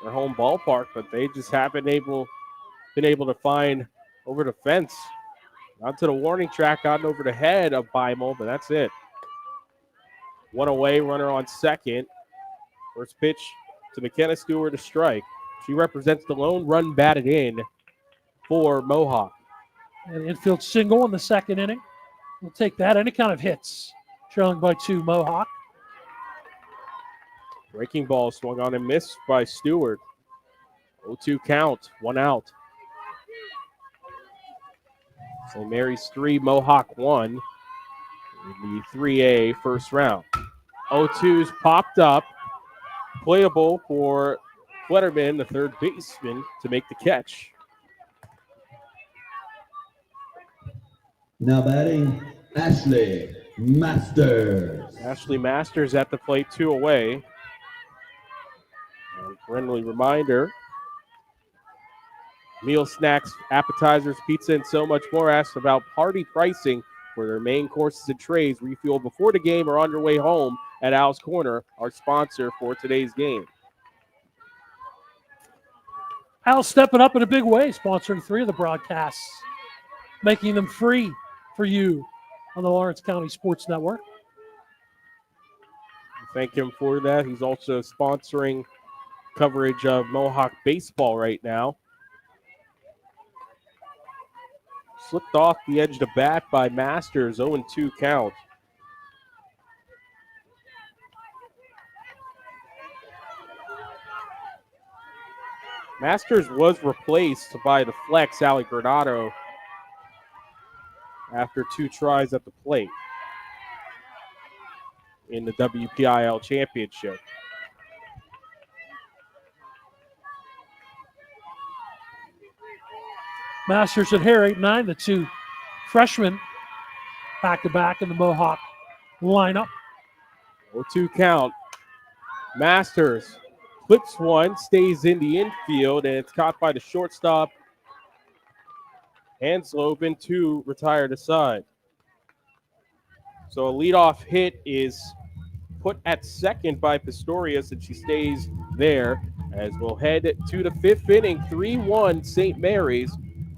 their home ballpark, but they just haven't been able to find over the fence. Onto the warning track, gotten over the head of Beimel, but that's it. 1 away, runner on second. First pitch to McKenna Stewart, a strike. She represents the lone run batted in for Mohawk. An infield single in the 2nd inning. We'll take that. Any kind of hits. Trailing by 2 Mohawk. Breaking ball swung on and missed by Stewart. 0-2 count, 1 out. St. Mary's 3, Mohawk 1 in the 3A first round. 0-2's popped up. Playable for Fletterman, the third baseman, to make the catch. Now batting, Ashley Masters. Ashley Masters at the plate, 2 away. And friendly reminder, meal, snacks, appetizers, pizza, and so much more. Ask about party pricing for their main courses and trays. Refuel before the game or on your way home at Al's Corner, our sponsor for today's game. Al stepping up in a big way, sponsoring 3 of the broadcasts, making them free for you on the Lawrence County Sports Network. Thank him for that. He's also sponsoring coverage of Mohawk baseball right now. Slipped off the edge of the bat by Masters, 0-2 count. Masters was replaced by the flex, Ali Granado, after 2 tries at the plate in the WPIL championship. Masters at Hare 8-9, the 2 freshmen back-to-back in the Mohawk lineup. 0-2 count. Masters flips one, stays in the infield, and it's caught by the shortstop, Hansloven, to retire to side. So a leadoff hit is put at second by Pistorius, and she stays there as we'll head to the 5th inning. 3-1 St. Mary's.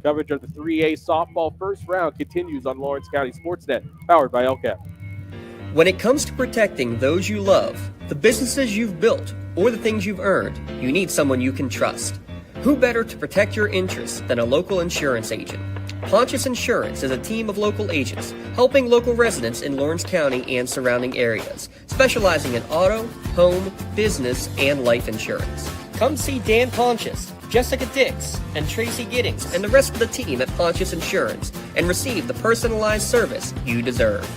Coverage of the 3A softball first round continues on Lawrence County SportsNet, powered by LCAP. When it comes to protecting those you love, the businesses you've built, or the things you've earned, you need someone you can trust. Who better to protect your interests than a local insurance agent? Pontius Insurance is a team of local agents helping local residents in Lawrence County and surrounding areas, specializing in auto, home, business, and life insurance. Come see Dan Pontius, Jessica Dix, and Tracy Giddings, and the rest of the team at Pontius Insurance, and receive the personalized service you deserve.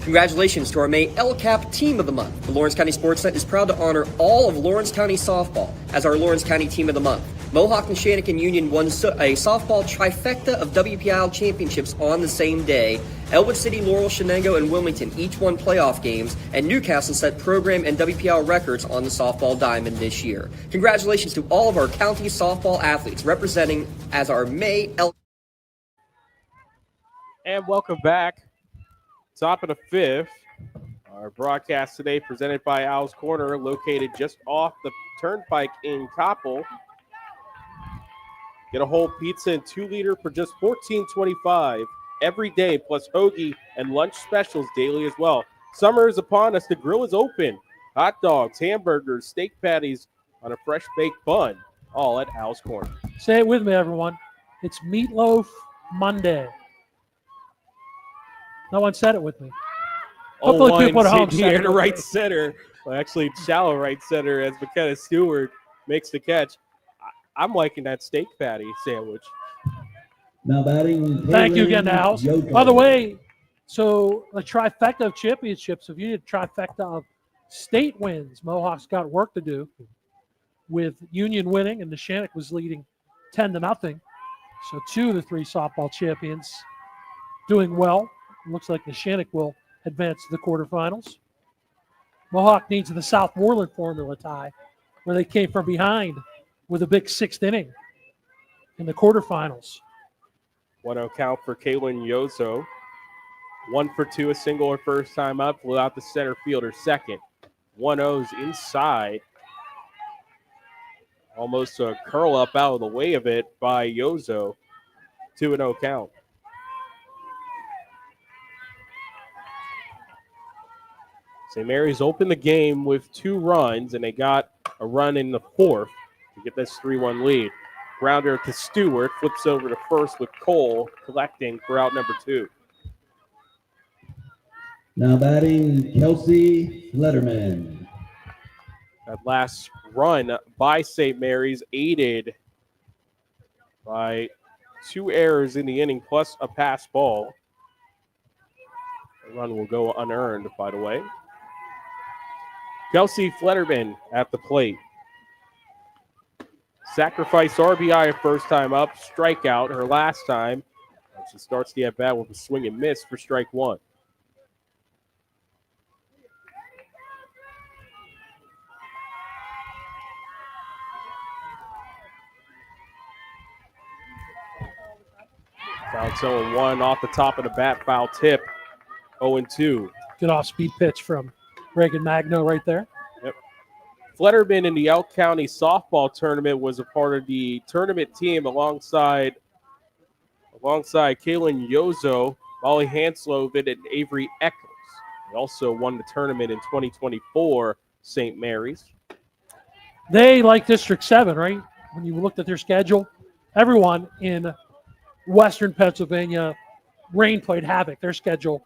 Congratulations to our May LCAP Team of the Month. The Lawrence County SportsNet is proud to honor all of Lawrence County softball as our Lawrence County Team of the Month. Mohawk and Shannick Union won a softball trifecta of WPIAL championships on the same day. Elwood City, Laurel, Shenango, and Wilmington each won playoff games, and Newcastle set program and WPIAL records on the softball diamond this year. Congratulations to all of our county softball athletes representing as our May LCAP. And welcome back. Top of the fifth. Our broadcast today presented by Owl's Corner, located just off the turnpike in Coppell. Get a whole pizza and 2-liter for just $14.25 every day, plus hoagie and lunch specials daily as well. Summer is upon us. The grill is open. Hot dogs, hamburgers, steak patties on a fresh baked bun, all at Owl's Corner. Say it with me, everyone. It's Meatloaf Monday. No one said it with me. Hopefully people at home here to right center. Well, actually, shallow right center as McKenna Stewart makes the catch. I'm liking that steak patty sandwich. Now batting. Thank you again, House. By the way, so a trifecta of championships, if you need a trifecta of state wins, Mohawk's got work to do with Union winning, and the Shannick was leading 10-0. So 2 of the 3 softball champions doing well. Looks like the Shannick will advance to the quarterfinals. Mohawk needs the Southmoreland formula tie, where they came from behind with a big 6th inning in the quarterfinals. 1-0 count for Kaylin Yozo. 1 for 2, a single her first time up, flew out the center fielder second. 1-0's inside. Almost a curl up out of the way of it by Yozo. 2-0 count. St. Mary's opened the game with 2 runs, and they got a run in the 4th to get this 3-1 lead. Grounder to Stewart, flips over to first with Cole collecting for out number 2. Now batting Kelsey Letterman. That last run by St. Mary's aided by 2 errors in the inning plus a pass ball. The run will go unearned, by the way. Kelsey Flederman at the plate. Sacrifice RBI first time up, strikeout her last time. She starts the at-bat with a swing and miss for strike 1. Foul 0-1 off the top of the bat, foul tip, 0-2. Good off-speed pitch from Reagan Magno right there. Yep. Flederman in the Elk County softball tournament was a part of the tournament team alongside Kaylin Yozo, Molly Hansloven, and Avery Eccles. They also won the tournament in 2024, St. Mary's. They, like District 7, right? When you looked at their schedule, everyone in Western Pennsylvania, rain played havoc. Their schedule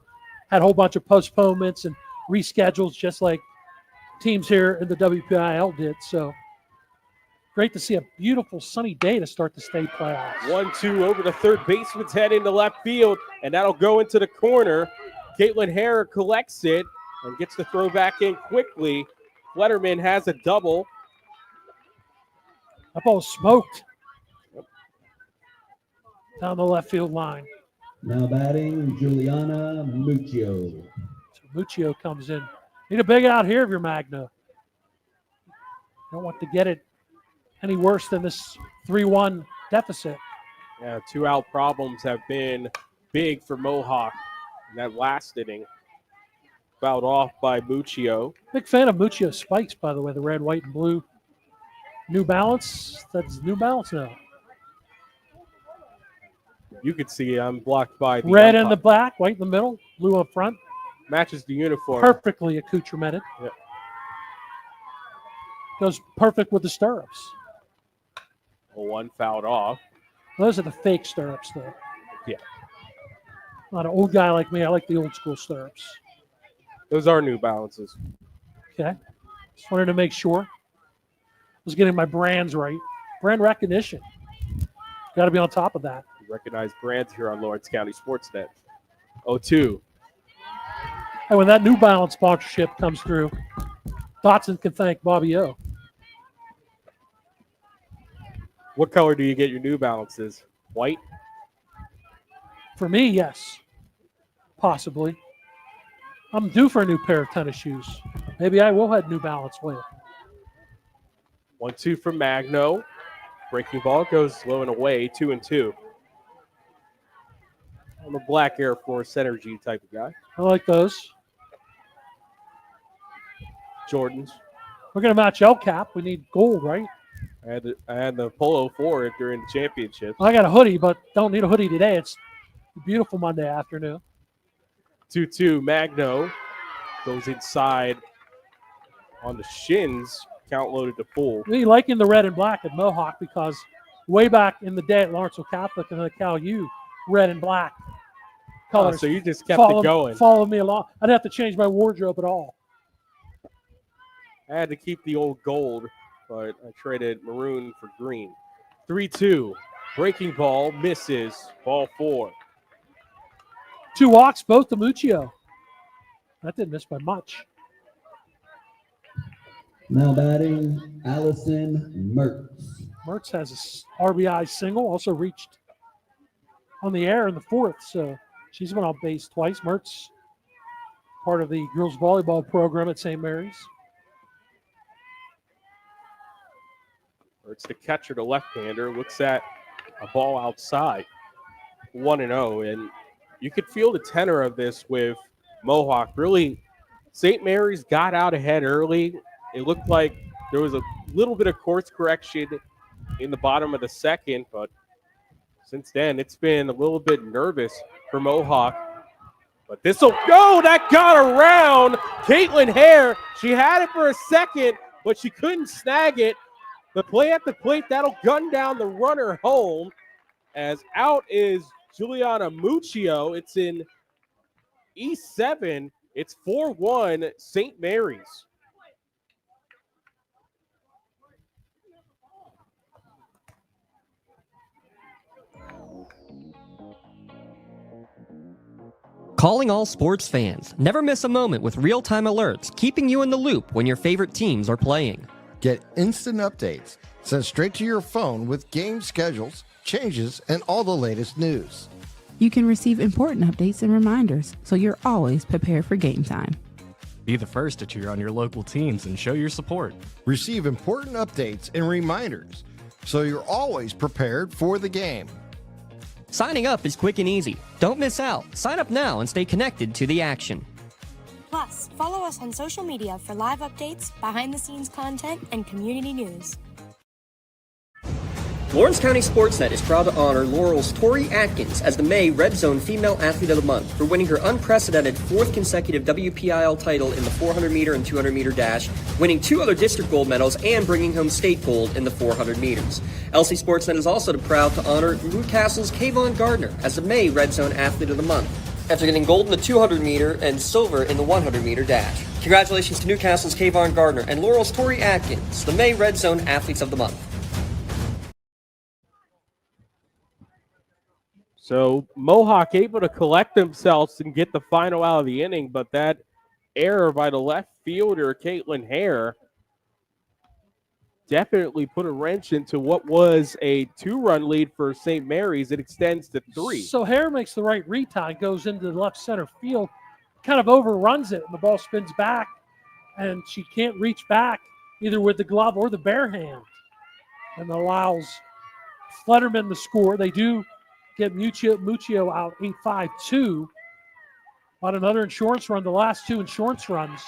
had a whole bunch of postponements and reschedules, just like teams here in the WPIAL did. So great to see a beautiful sunny day to start the state playoffs. 1-2 over the third baseman's head into left field, and that'll go into the corner. Caitlin Hare collects it and gets the throw back in quickly. Flederman has a double. That ball smoked down the left field line. Now batting Juliana Muccio. Muccio comes in. Need a big out here if you're Magna. Don't want to get it any worse than this 3-1 deficit. Yeah, 2 out problems have been big for Mohawk in that last inning. Fouled off by Muccio. Big fan of Muccio spikes, by the way, the red, white, and blue. New Balance. That's New Balance now. You can see I'm blocked by the red in the black, white in the middle, blue up front. Matches the uniform. Perfectly accoutramented. Yep. Goes perfect with the stirrups. 1 fouled off. Those are the fake stirrups, though. Yeah. Not an old guy like me. I like the old school stirrups. Those are New Balances. Okay. Just wanted to make sure. I was getting my brands right. Brand recognition. Got to be on top of that. Recognize brands here on Lawrence County SportsNet. 0-2. And when that New Balance sponsorship comes through, Dotson can thank Bobby O. What color do you get your New Balances? White? For me, yes. Possibly. I'm due for a new pair of tennis shoes. Maybe I will have New Balance with. 1-2 from Magno. Breaking ball goes low and away, 2-2. I'm a black Air Force Energy type of guy. I like those. Jordans. We're going to match El Cap. We need gold, right? I had the polo for it during the championship. I got a hoodie, but don't need a hoodie today. It's a beautiful Monday afternoon. 2-2. Magno goes inside on the shins. Count loaded to full. Me liking the red and black at Mohawk because way back in the day at Lawrenceville Catholic and the Cal U, red and black colors. Oh, so you just kept it going. Follow me along. I'd have to change my wardrobe at all. I had to keep the old gold, but I traded maroon for green. 3-2. Breaking ball misses. Ball 4. 2 walks, both to Muccio. That didn't miss by much. Now batting, Allison Mertz. Mertz has a RBI single, also reached on the air in the 4th, so she's been on base twice. Mertz, part of the girls volleyball program at St. Mary's. It's the catcher, the left-hander, looks at a ball outside, 1-0, and you could feel the tenor of this with Mohawk. Really, St. Mary's got out ahead early. It looked like there was a little bit of course correction in the bottom of the second, but since then it's been a little bit nervous for Mohawk. But this will go. That got around Caitlin Hare. She had it for a second, but she couldn't snag it. The play at the plate, that'll gun down the runner home. As out is Juliana Muccio. It's in E7. It's 4-1 St. Mary's. Calling all sports fans. Never miss a moment with real-time alerts, keeping you in the loop when your favorite teams are playing. Get instant updates sent straight to your phone with game schedules, changes, and all the latest news. You can receive important updates and reminders, so you're always prepared for game time. Be the first to cheer on your local teams and show your support. Receive important updates and reminders, so you're always prepared for the game. Signing up is quick and easy. Don't miss out. Sign up now and stay connected to the action. Plus, follow us on social media for live updates, behind-the-scenes content, and community news. Lawrence County SportsNet is proud to honor Laurel's Tori Atkins as the May Red Zone Female Athlete of the Month for winning her unprecedented 4th consecutive WPIAL title in the 400-meter and 200-meter dash, winning 2 other district gold medals, and bringing home state gold in the 400 meters. LC SportsNet is also proud to honor Newcastle's Kayvon Gardner as the May Red Zone Athlete of the Month, after getting gold in the 200-meter and silver in the 100-meter dash. Congratulations to Newcastle's Kayvon Gardner and Laurel's Tori Atkins, the May Red Zone Athletes of the Month. So Mohawk able to collect themselves and get the final out of the inning, but that error by the left fielder, Caitlin Hare, definitely put a wrench into what was a 2-run lead for St. Mary's. It extends to 3. So Hare makes the right retie, goes into the left center field, kind of overruns it, and the ball spins back, and she can't reach back either with the glove or the bare hand, and allows Flutterman to score. They do get Muccio out 8-5-2 on another insurance run. The last 2 insurance runs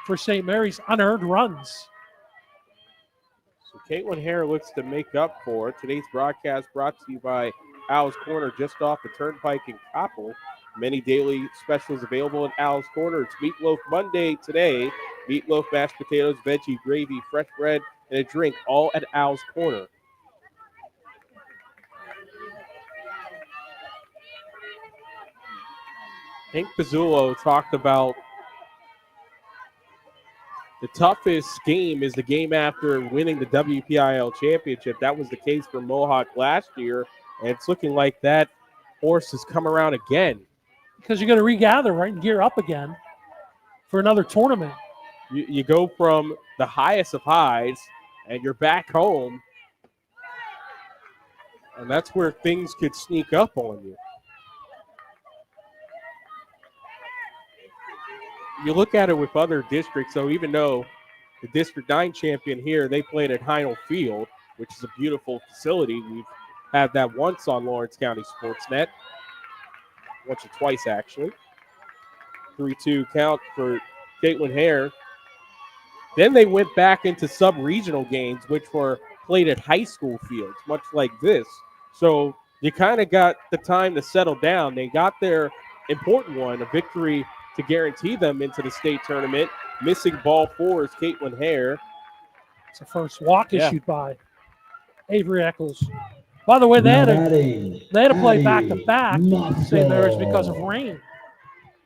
for St. Mary's, unearned runs. So Caitlin Hare looks to make up for it. Today's broadcast brought to you by Al's Corner, just off the Turnpike in Coppell. Many daily specials available at Al's Corner. It's Meatloaf Monday today. Meatloaf, mashed potatoes, veggie, gravy, fresh bread, and a drink, all at Al's Corner. Hank Pizzullo talked about the toughest game is the game after winning the WPIL championship. That was the case for Mohawk last year, and it's looking like that horse has come around again. Because you're going to regather, right, and gear up again for another tournament. You go from the highest of highs, and you're back home, and that's where things could sneak up on you. You look at it with other districts, so even though the District 9 champion here, they played at Heinel Field, which is a beautiful facility. We've had that once on Lawrence County SportsNet. Once or twice, actually. 3-2 count for Caitlin Hare. Then they went back into sub-regional games, which were played at high school fields, much like this. So you kind of got the time to settle down. They got their important one, a victory to guarantee them into the state tournament. Missing ball 4 is Caitlin Hare. It's the first walk issued by Avery Eccles. By the way, they had to play back-to-back St. Mary's because of rain.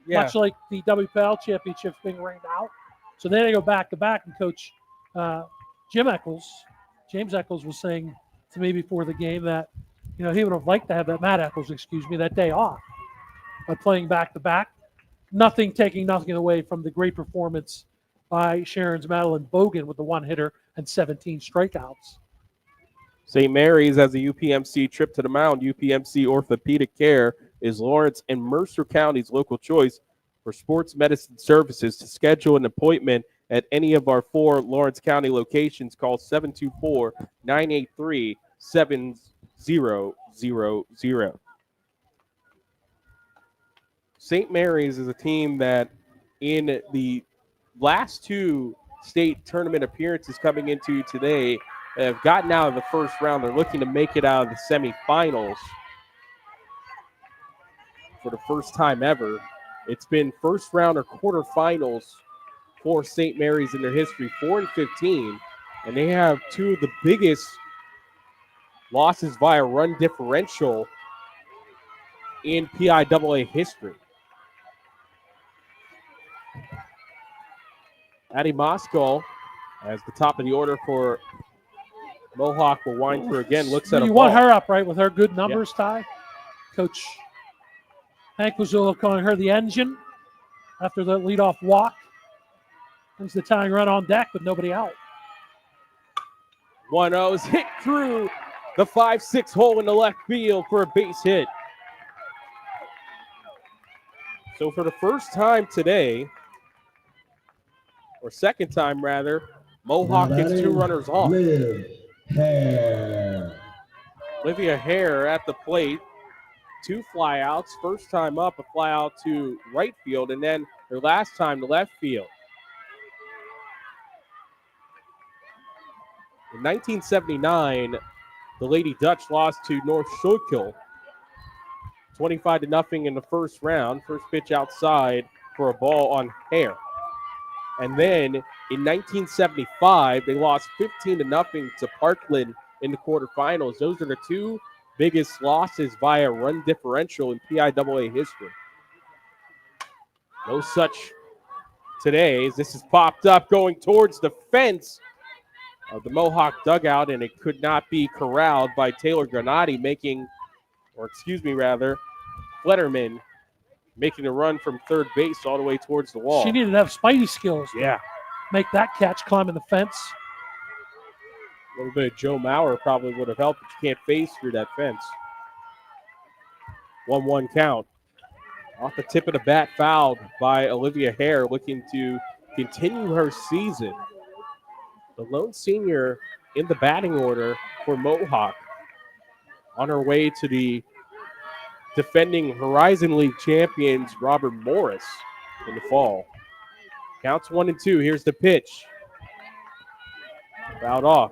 Yeah. Much like the WPL championships being rained out. So they had to go back-to-back, and Coach James Eccles was saying to me before the game that, he would have liked to have Matt Eccles, that day off. By playing back-to-back, taking nothing away from the great performance by Sharon's Madeline Bogan with the one-hitter and 17 strikeouts. St. Mary's has a UPMC trip to the mound. UPMC Orthopedic Care is Lawrence and Mercer County's local choice for sports medicine services. To schedule an appointment at any of our 4 Lawrence County locations, call 724-983-7000. St. Mary's is a team that in the last 2 state tournament appearances coming into today have gotten out of the first round. They're looking to make it out of the semifinals for the first time ever. It's been first round or quarterfinals for St. Mary's in their history, 4-15, and they have 2 of the biggest losses via run differential in PIAA history. Addie Moscow, as the top of the order for Mohawk, will wind through again. Looks at a You ball. want her up, right, with her good numbers, Ty? Coach Hank Pizzullo calling her the engine after the leadoff walk. Brings the tying run on deck with nobody out. 1-0 is hit through the 5-6 hole in the left field for a base hit. So for the first time today, or second time rather, Mohawk gets 2 runners off. Olivia Hare at the plate. 2 flyouts. First time up, a flyout to right field, and then her last time to left field. In 1979, the Lady Dutch lost to North Schuylkill 25-0 in the first round. First pitch outside for a ball on Hare. And then in 1975, they lost 15-0 to Parkland in the quarterfinals. Those are the 2 biggest losses via run differential in PIAA history. No such today, as this is popped up going towards the fence of the Mohawk dugout, and it could not be corralled by Taylor Granati Fletterman making a run from third base all the way towards the wall. She needed to have Spidey skills. Yeah. Make that catch climbing the fence. A little bit of Joe Maurer probably would have helped, but you can't phase through that fence. 1-1 count. Off the tip of the bat, fouled by Olivia Hare, looking to continue her season. The lone senior in the batting order for Mohawk, on her way to the defending Horizon League champions Robert Morris in the fall. Counts 1-2. Here's the pitch. Fouled off.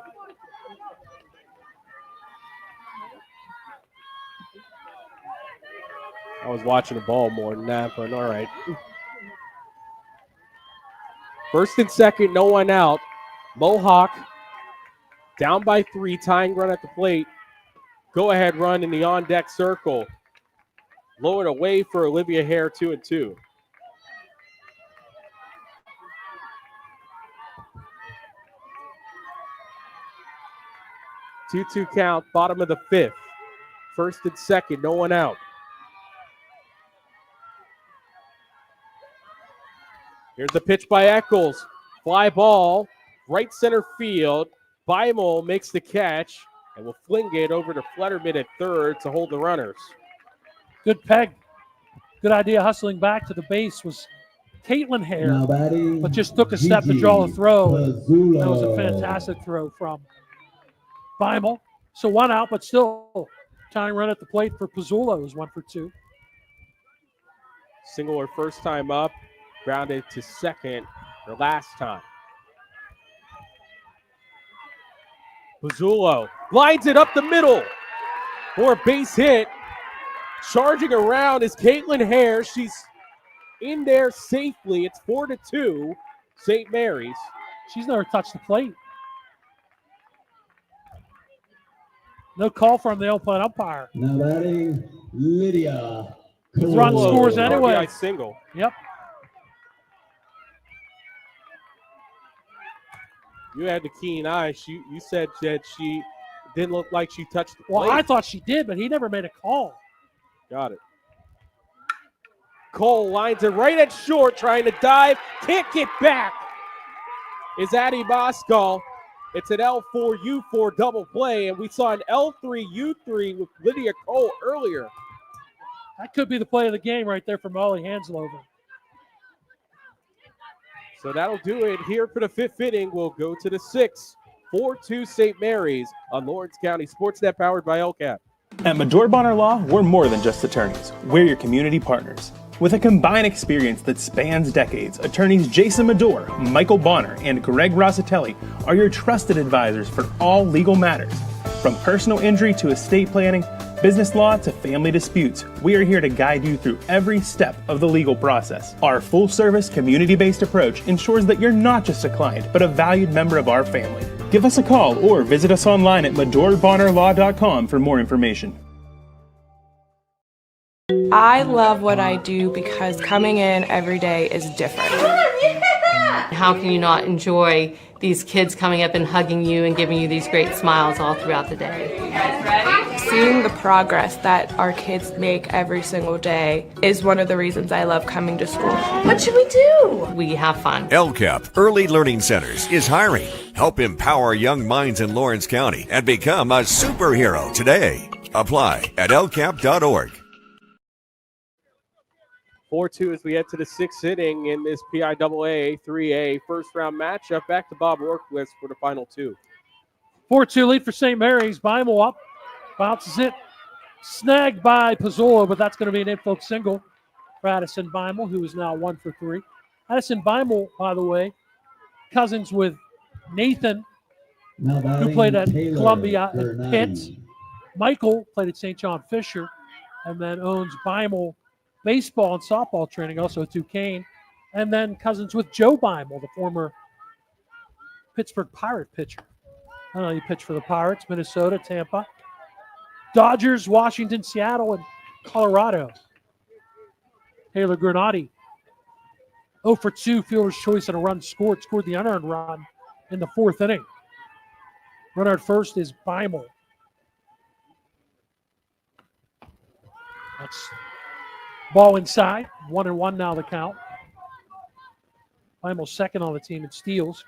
I was watching the ball more than that, but all right. First and second, no one out. Mohawk down by 3, tying run at the plate. Go-ahead run in the on-deck circle. Low and away for Olivia Hare, 2-2. Two-two count, bottom of the fifth. First and second, no one out. Here's the pitch by Eccles. Fly ball, right center field. Beimel makes the catch and will fling it over to Flutterman at third to hold the runners. Good peg. Good idea hustling back to the base was Caitlin Hare, Now batting, but just took a step to draw the throw. And Pizzulo. that was a fantastic throw from Beimel. So one out, but still tying run at the plate for Pizzulo is 1 for 2. Single her first time up, grounded to second her last time. Pizzulo lines it up the middle for a base hit. Charging around is Caitlin Hare. She's in there safely. It's 4-2, St. Mary's. She's never touched the plate. No call from the open umpire. Now batting, Lydia. Run Cole. scores anyway. RBI single. Yep. You had the keen eye. You said that she didn't look like she touched the plate. Well, I thought she did, but he never made a call. Got it. Cole lines it right at short, trying to dive. Can't get back. Is Addie Moskal. It's an L4U4 double play, and we saw an L3U3 with Lydia Cole earlier. That could be the play of the game right there for Molly Hanslover. So that'll do it here for the fifth inning. We'll go to the sixth. 4-2 St. Mary's on Lawrence County SportsNet, powered by LCAP. At Medore Bonner Law, we're more than just attorneys. We're your community partners. With a combined experience that spans decades, attorneys Jason Medore, Michael Bonner, and Greg Rossitelli are your trusted advisors for all legal matters. From personal injury to estate planning, business law to family disputes, we are here to guide you through every step of the legal process. Our full-service, community-based approach ensures that you're not just a client, but a valued member of our family. Give us a call or visit us online at MedoreBonnerLaw.com for more information. I love what I do because coming in every day is different. How can you not enjoy these kids coming up and hugging you and giving you these great smiles all throughout the day? You guys ready? Seeing the progress that our kids make every single day is one of the reasons I love coming to school. What should we do? We have fun. LCAP Early Learning Centers is hiring. Help empower young minds in Lawrence County and become a superhero today. Apply at lcap.org. 4-2 as we head to the sixth inning in this PIAA 3A first round matchup. Back to Bob Orquist for the final two. 4-2 lead for St. Mary's. Beimel up. Bounces it. Snagged by Pizzulo, but that's going to be an infield single for Addison Beimel, who is now 1 for 3. Addison Beimel, by the way, cousins with Nathan, who played at Columbia and Pitt. Michael played at St. John Fisher, and then owns Beimel baseball and softball training, also at Duquesne. And then cousins with Joe Beimel, the former Pittsburgh Pirate pitcher. I don't know, he pitched for the Pirates, Minnesota, Tampa, Dodgers, Washington, Seattle, and Colorado. Taylor Granati, 0 for 2, fielder's choice and a run scored. Scored the unearned run in the fourth inning. Runner at first is Beimel. That's ball inside. 1-1 now the count. Beimel second on the team in steals.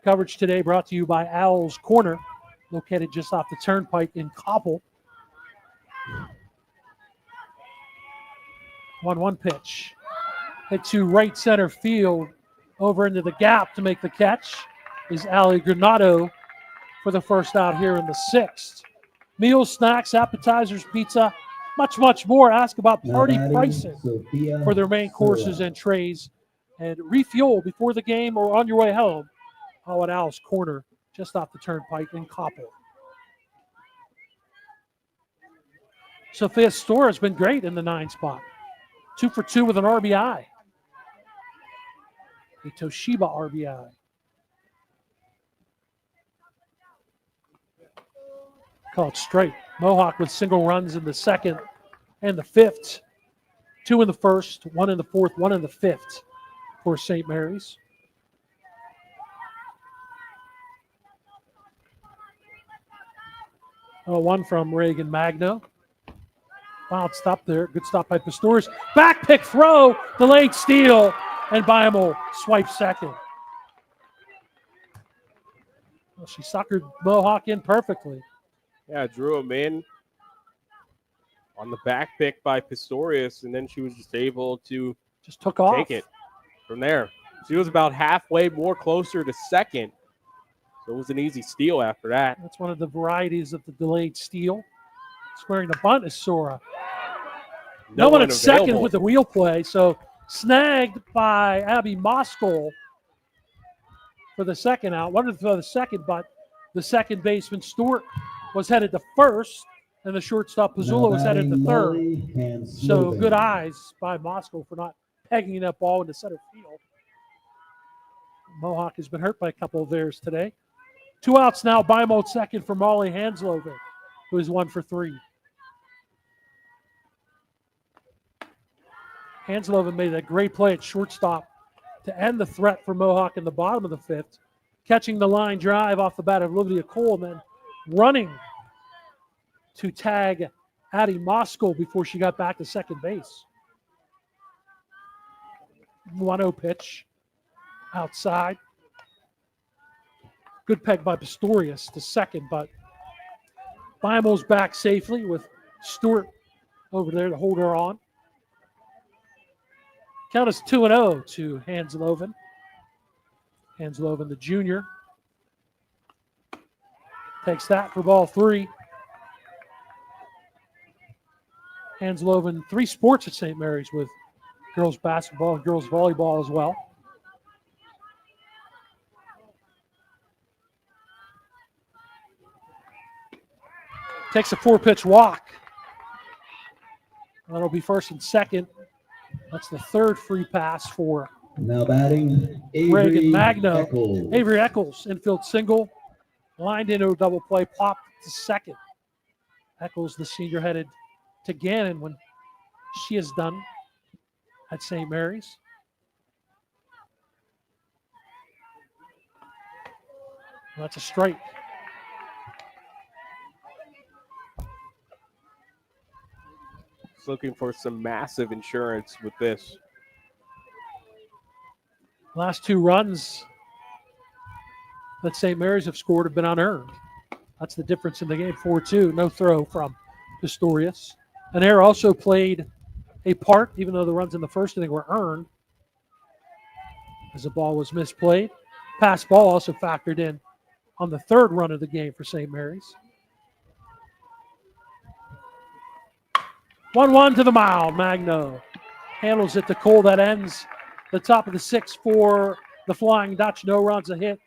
Coverage today brought to you by Owl's Corner, located just off the turnpike in Coppell. 1-1 pitch. Hit to right center field. Over into the gap to make the catch is Ali Granado for the first out here in the sixth. Meals, snacks, appetizers, pizza, much, much more. Ask about party pricing for their main courses and trays. And refuel before the game or on your way home. All at Owl's Corner, just off the turnpike in Coppell. Sophia Storr has been great in the 9 spot. 2 for 2 with an RBI. A Toshiba RBI. Called straight. Mohawk with single runs in the second and the fifth. 2 in the first, 1 in the fourth, 1 in the fifth for St. Mary's. Oh, 1 from Reagan Magno. Wild stop there. Good stop by Pistorius. Back pick throw. Delayed steal. And Biamel swipes second. Well, she suckered Mohawk in perfectly. Yeah, drew him in on the back pick by Pistorius, and then she was just able to just took off. Take it from there. She was about halfway more closer to second. So it was an easy steal after that. That's one of the varieties of the delayed steal. Squaring the bunt is Sora. No one at second with the wheel play, so snagged by Abby Moskal for the second out. Wanted for the second, but the second baseman Stewart was headed to first, and the shortstop Pizzula was headed to third. So good eyes by Moskal for not pegging that ball into center field. Mohawk has been hurt by a couple of theirs today. 2 outs now. Biamel at second for Molly Hansloven, who is 1 for 3. Hansloven made that great play at shortstop to end the threat for Mohawk in the bottom of the fifth, catching the line drive off the bat of Olivia Cole and then running to tag Addie Moskal before she got back to second base. 1-0 pitch outside. Good peg by Pistorius to second, but Biamel's back safely with Stewart over there to hold her on. Count is 2-0 to Hansloven. Hansloven, the junior, takes that for ball 3. Hansloven, 3 sports at St. Mary's with girls basketball and girls volleyball as well. Takes a 4-pitch walk. That'll be first and second. That's the third free pass for now batting Reagan Magno. Eccles. Avery Eccles, infield single, lined into a double play, popped to second. Eccles, the senior, headed to Gannon when she is done at St. Mary's. That's a strike. Looking for some massive insurance with this. Last 2 runs that St. Mary's have scored have been unearned. That's the difference in the game. 4-2, no throw from Pistorius. And Air also played a part, even though the runs in the first inning were earned, as the ball was misplayed. Pass ball also factored in on the third run of the game for St. Mary's. 1-1 to the mound. Magno handles it to Cole. That ends the top of the 6th for the Flying Dutch. No runs, a hit.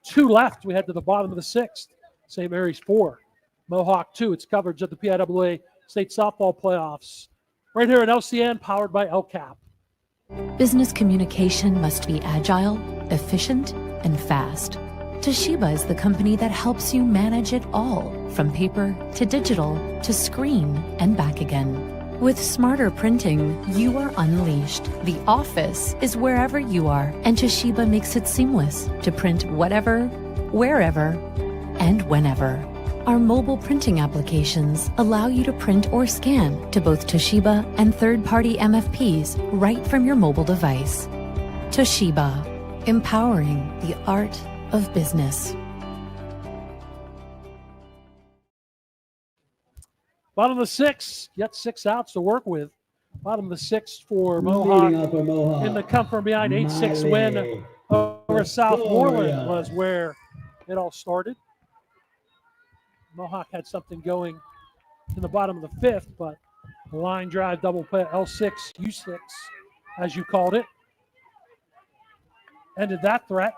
2 left. We head to the bottom of the 6th. St. Mary's 4. Mohawk 2. It's coverage of the PIAA State Softball Playoffs. Right here at LCN, powered by LCAP. Business communication must be agile, efficient, and fast. Toshiba is the company that helps you manage it all, from paper to digital to screen and back again. With smarter printing, you are unleashed. The office is wherever you are, and Toshiba makes it seamless to print whatever, wherever, and whenever. Our mobile printing applications allow you to print or scan to both Toshiba and third-party MFPs right from your mobile device. Toshiba, empowering the art of business. Bottom of the 6th, yet 6 outs to work with. Bottom of the 6th for Mohawk in the come from behind 8-6 win over Southmoreland was where it all started. Mohawk had something going in the bottom of the 5th, but the line drive double play L6, U6, as you called it, ended that threat.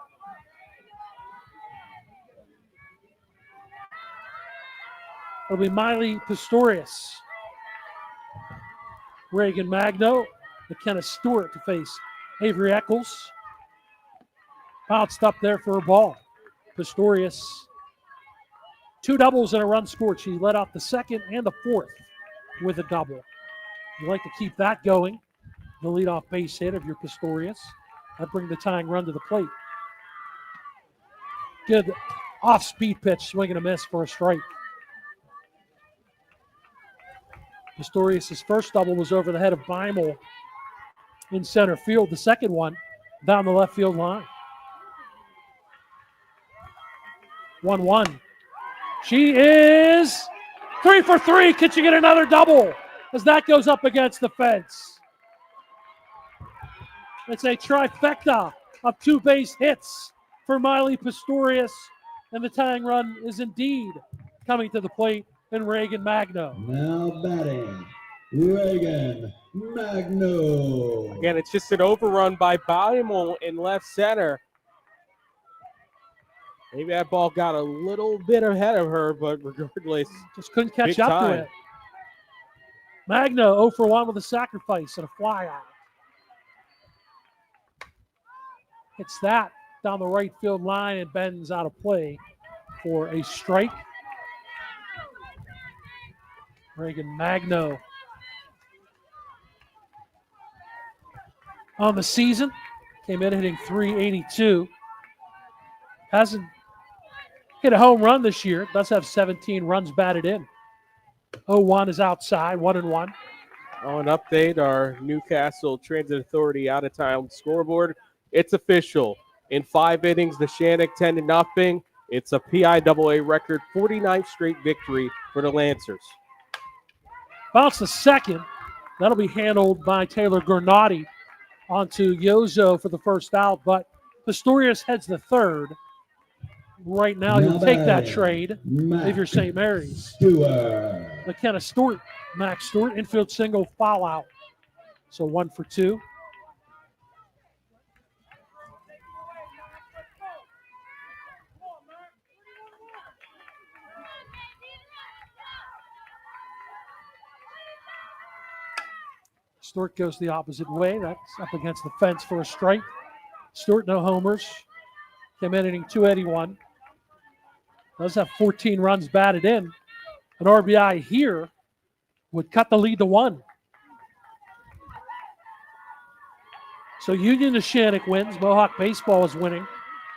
It'll be Miley Pistorius, Reagan Magno, McKenna Stewart to face Avery Eccles. Bounced up there for a ball. Pistorius, 2 doubles and a run scored. She led off the 2nd and the 4th with a double. You like to keep that going. The leadoff base hit of your Pistorius. That bring the tying run to the plate. Good off-speed pitch, swing and a miss for a strike. Pistorius' first double was over the head of Beimel in center field. The second one down the left field line. 1-1. She is 3 for 3. Can she get another double as that goes up against the fence? It's a trifecta of 2 base hits for Miley Pistorius, and the tying run is indeed coming to the plate in Reagan Magno. Now batting, Reagan Magno. Again, it's just an overrun by Beimel in left center. Maybe that ball got a little bit ahead of her, but regardless, just couldn't catch up to it. Magno 0 for 1 with a sacrifice and a fly out. Hits that down the right field line and bends out of play for a strike. Reagan Magno on the season came in hitting .382. Hasn't hit a home run this year. Does have 17 runs batted in. 0-1 is outside, 1-1. On update, our Newcastle Transit Authority out-of-town scoreboard. It's official. In 5 innings, the Shannock 10-0. It's a PIAA record 49th straight victory for the Lancers. Bounce the second. That'll be handled by Taylor Gurnati onto Yozo for the first out, but Pistorius heads the third. Right now, you'll take that trade if you're St. Mary's. McKenna Stewart, Max Stewart, infield single, foul out. So 1 for 2. Stewart goes the opposite way. That's up against the fence for a strike. Stewart, no homers. Came in hitting .281. Does have 14 runs batted in. An RBI here would cut the lead to 1. So Union to Shannock wins. Mohawk baseball is winning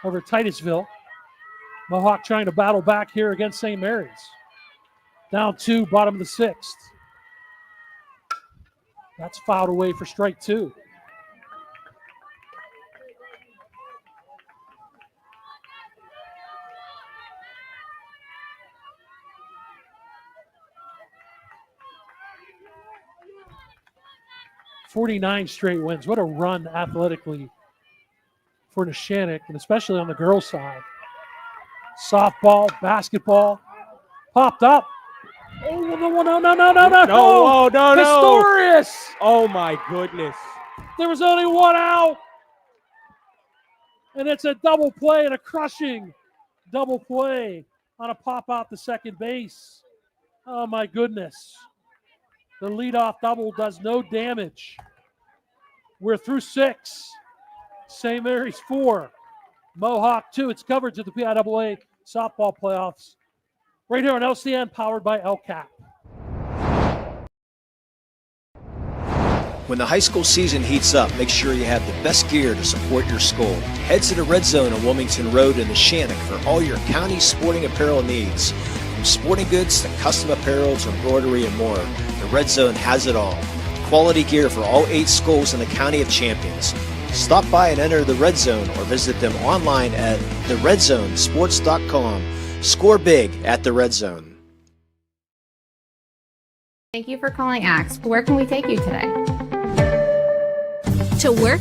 over Titusville. Mohawk trying to battle back here against St. Mary's. Down 2, bottom of the 6th. That's fouled away for strike 2. .49 straight wins. What a run athletically for Neshannock, and especially on the girls' side. Softball, basketball, popped up. Oh, no. Oh, no. Pistorius! Oh, my goodness. There was only 1 out. And it's a double play and a crushing double play on a pop out to second base. Oh, my goodness. The leadoff double does no damage. We're through 6. St. Mary's 4. Mohawk 2. It's coverage of the PIAA softball playoffs. Right here on LCN, powered by LCAP. When the high school season heats up, make sure you have the best gear to support your school. Head to the Red Zone on Wilmington Road in the Shannock for all your county sporting apparel needs. From sporting goods to custom apparel to embroidery and more, the Red Zone has it all. Quality gear for all 8 schools in the County of Champions. Stop by and enter the Red Zone or visit them online at theredzonesports.com. Score big at the Red Zone. Thank you for calling Axe. Where can we take you today? To work,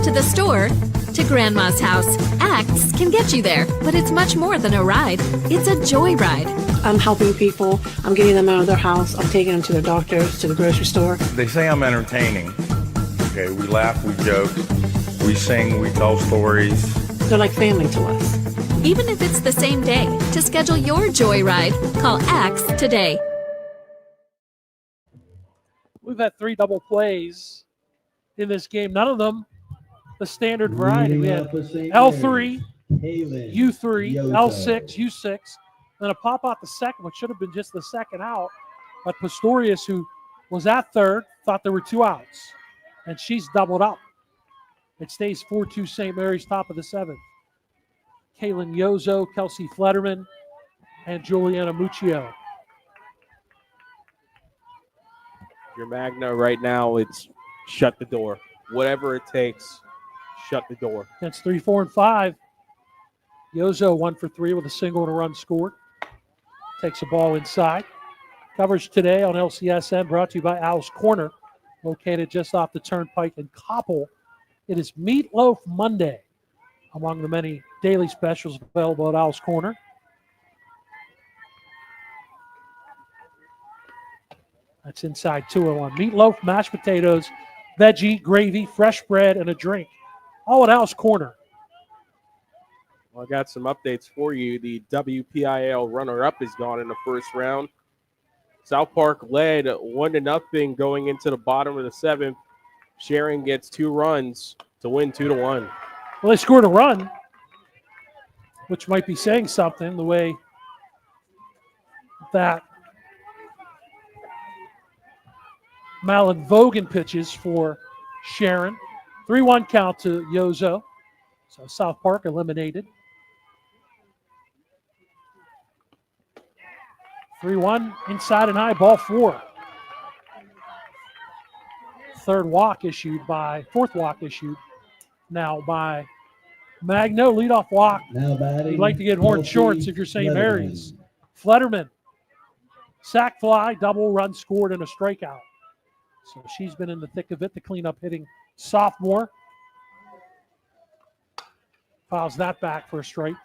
to the store, to Grandma's house. Axe can get you there, but it's much more than a ride. It's a joyride. I'm helping people. I'm getting them out of their house. I'm taking them to their doctors, to the grocery store. They say I'm entertaining. Okay, we laugh, we joke, we sing, we tell stories. They're like family to us. Even if it's the same day, to schedule your joyride, call Axe today. We've had 3 double plays in this game. None of them the standard variety. We had L3, U3, L6, U6, and a pop out the second, which should have been just the second out. But Pistorius, who was at third, thought there were 2 outs, and she's doubled up. It stays 4-2 St. Mary's, top of the 7th. Kaylin Yozo, Kelsey Flederman, and Juliana Muccio. Your Magna right now, it's shut the door. Whatever it takes, shut the door. That's 3, 4, and 5. Yozo 1 for 3 with a single and a run scored. Takes a ball inside. Coverage today on LCSN brought to you by Owl's Corner, located just off the Turnpike in Koppel. It is Meatloaf Monday, among the many daily specials available at Owl's Corner. That's inside 2-1. Meatloaf, mashed potatoes, veggie, gravy, fresh bread, and a drink. All at Owl's Corner. Well, I got some updates for you. The WPIAL runner-up is gone in the first round. South Park led 1-0 going into the bottom of the 7th. Sharon gets 2 runs to win 2-1. Well, they scored a run, which might be saying something, the way that Malin Vogan pitches for Sharon. 3-1 count to Yozo. So South Park eliminated. 3-1 inside and high, ball 4. Fourth walk issued now by Magno. Leadoff walk. You'd like to get horn shorts if you're St. Mary's. Flederman. Sack fly, double run scored, and a strikeout. So she's been in the thick of it, the cleanup hitting sophomore. Fouls that back for a strike.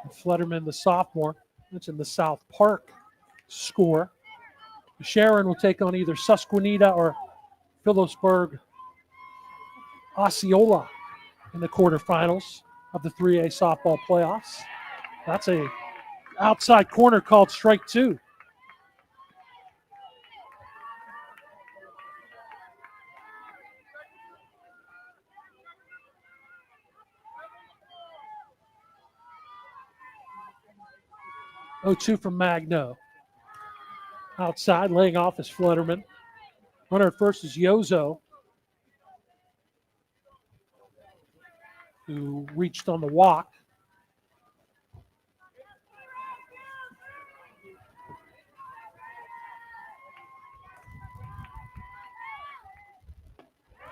And Flederman, the sophomore, mentioned the South Park score. Sharon will take on either Susquehanna or Phillipsburg Osceola in the quarterfinals of the 3A softball playoffs. That's a outside corner called strike 2. Oh, 2 from Magno. Outside, laying off is Flederman. Runner at first is Yozo, who reached on the walk.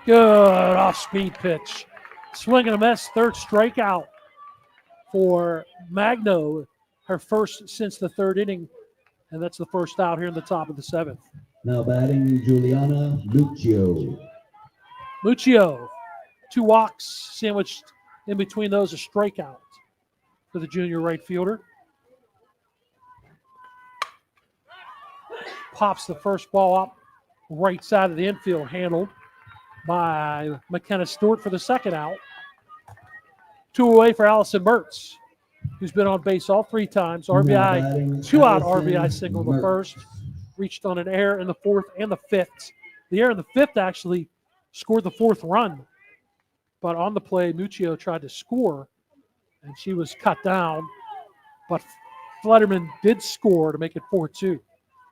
Good off-speed pitch. Swing and a miss, 3rd strikeout for Magno. Her first since the 3rd inning, and that's the first out here in the top of the 7th. Now batting Juliana Muccio. Muccio, 2 walks sandwiched in between those, a strikeout for the junior right fielder. Pops the first ball up right side of the infield, handled by McKenna Stewart for the 2nd out. 2 away for Allison Mertz, who's been on base all 3 times. RBI, 2-out RBI single the first. Reached on an error in the 4th and the 5th. The error in the 5th actually scored the 4th run. But on the play, Muccio tried to score, and she was cut down. But Flederman did score to make it 4-2.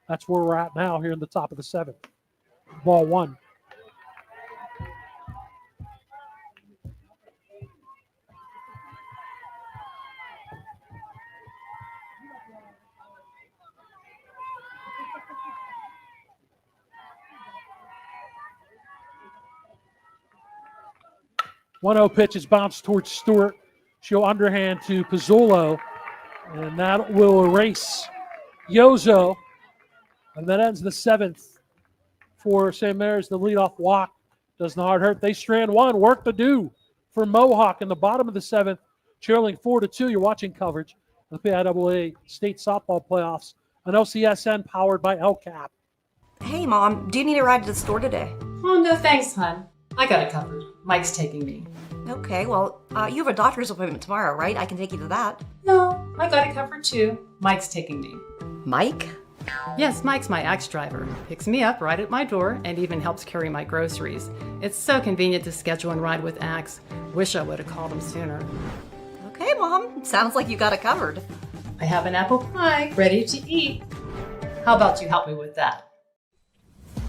That's where we're at now here in the top of the 7th. Ball 1. One-0 pitch is bounced towards Stewart. She'll underhand to Pizzolo, and that will erase Yozo. And that ends the 7th for St. Mary's. The leadoff walk does not hurt. They strand 1. Work to do for Mohawk in the bottom of the 7th, trailing 4-2. You're watching coverage of the PIAA State Softball Playoffs on LCSN, powered by LCAP. Hey, Mom, do you need a ride to the store today? Oh, no thanks, hon. I got it covered. Mike's taking me. Okay, well, you have a doctor's appointment tomorrow, right? I can take you to that. No, I got it covered too. Mike's taking me. Mike? Yes, Mike's my ex driver. Picks me up right at my door and even helps carry my groceries. It's so convenient to schedule and ride with Axe. Wish I would have called him sooner. Okay, Mom. Sounds like you got it covered. I have an apple pie ready to eat. How about you help me with that?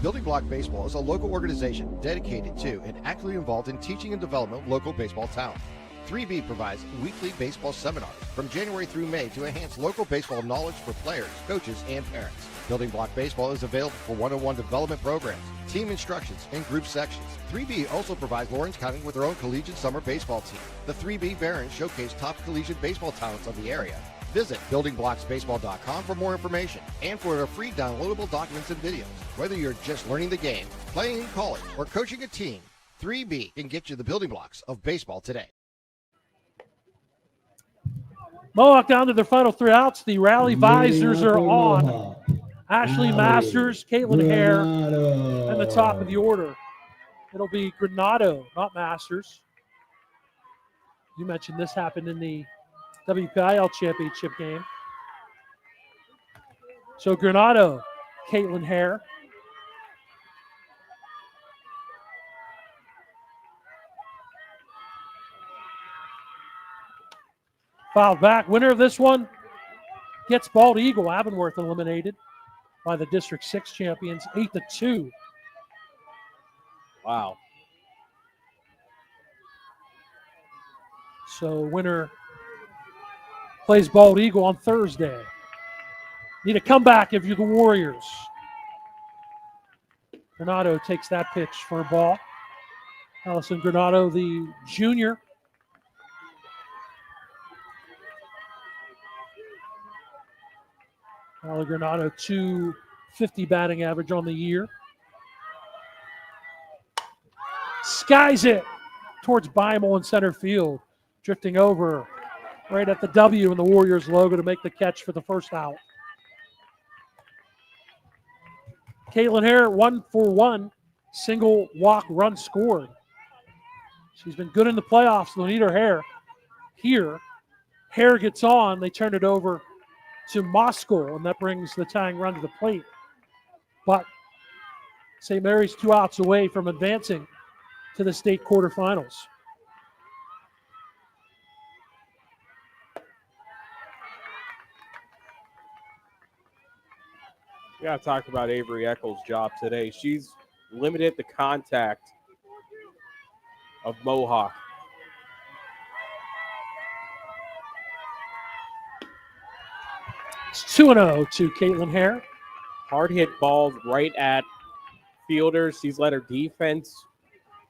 Building Block Baseball is a local organization dedicated to and actively involved in teaching and development of local baseball talent. 3B provides weekly baseball seminars from January through May to enhance local baseball knowledge for players, coaches, and parents. Building Block Baseball is available for one-on-one development programs, team instructions, and group sections. 3B also provides Lawrence County with their own collegiate summer baseball team. The 3B Barons showcase top collegiate baseball talents of the area. Visit buildingblocksbaseball.com for more information and for their free downloadable documents and videos. Whether you're just learning the game, playing in college, or coaching a team, 3B can get you the building blocks of baseball today. Mohawk down to their final 3 outs. The rally visors are on. Ashley Masters, Caitlin Hare, and the top of the order. It'll be Granado, not Masters. You mentioned this happened in the WPIAL championship game. So Granado, Caitlin Hare. Fouled back. Winner of this one gets Bald Eagle. Avonworth eliminated by the District 6 champions, 8-2. Wow. So winner plays Bald Eagle on Thursday. Need a comeback if you're the Warriors. Granado takes that pitch for a ball. Allison Granado, the junior. Allie Granado, 250 batting average on the year. Skies it towards Beimel in center field. Drifting over right at the W in the Warriors logo to make the catch for the first out. Caitlin Hare, 1-for-1, single walk run scored. She's been good in the playoffs. They'll need her hair here. Hare gets on. They turn it over to Moscow, and that brings the tying run to the plate. But St. Mary's 2 outs away from advancing to the state quarterfinals. We got to talk about Avery Eccles' job today. She's limited the contact of Mohawk. It's 2-0 to Caitlin Hare. Hard hit balls right at fielders. She's let her defense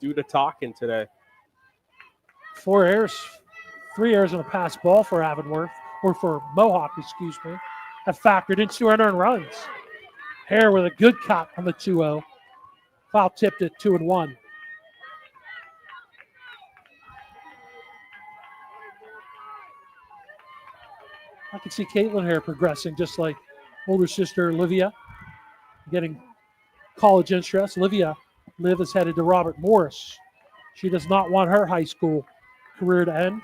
do the talking today. 4 errors, 3 errors on a pass ball for Avonworth, or for Mohawk, excuse me, have factored into unearned runs. Hare with a good cut on the 2-0. Foul tipped at 2-1. I can see Caitlin Hare progressing just like older sister Olivia, getting college interest. Liv is headed to Robert Morris. She does not want her high school career to end.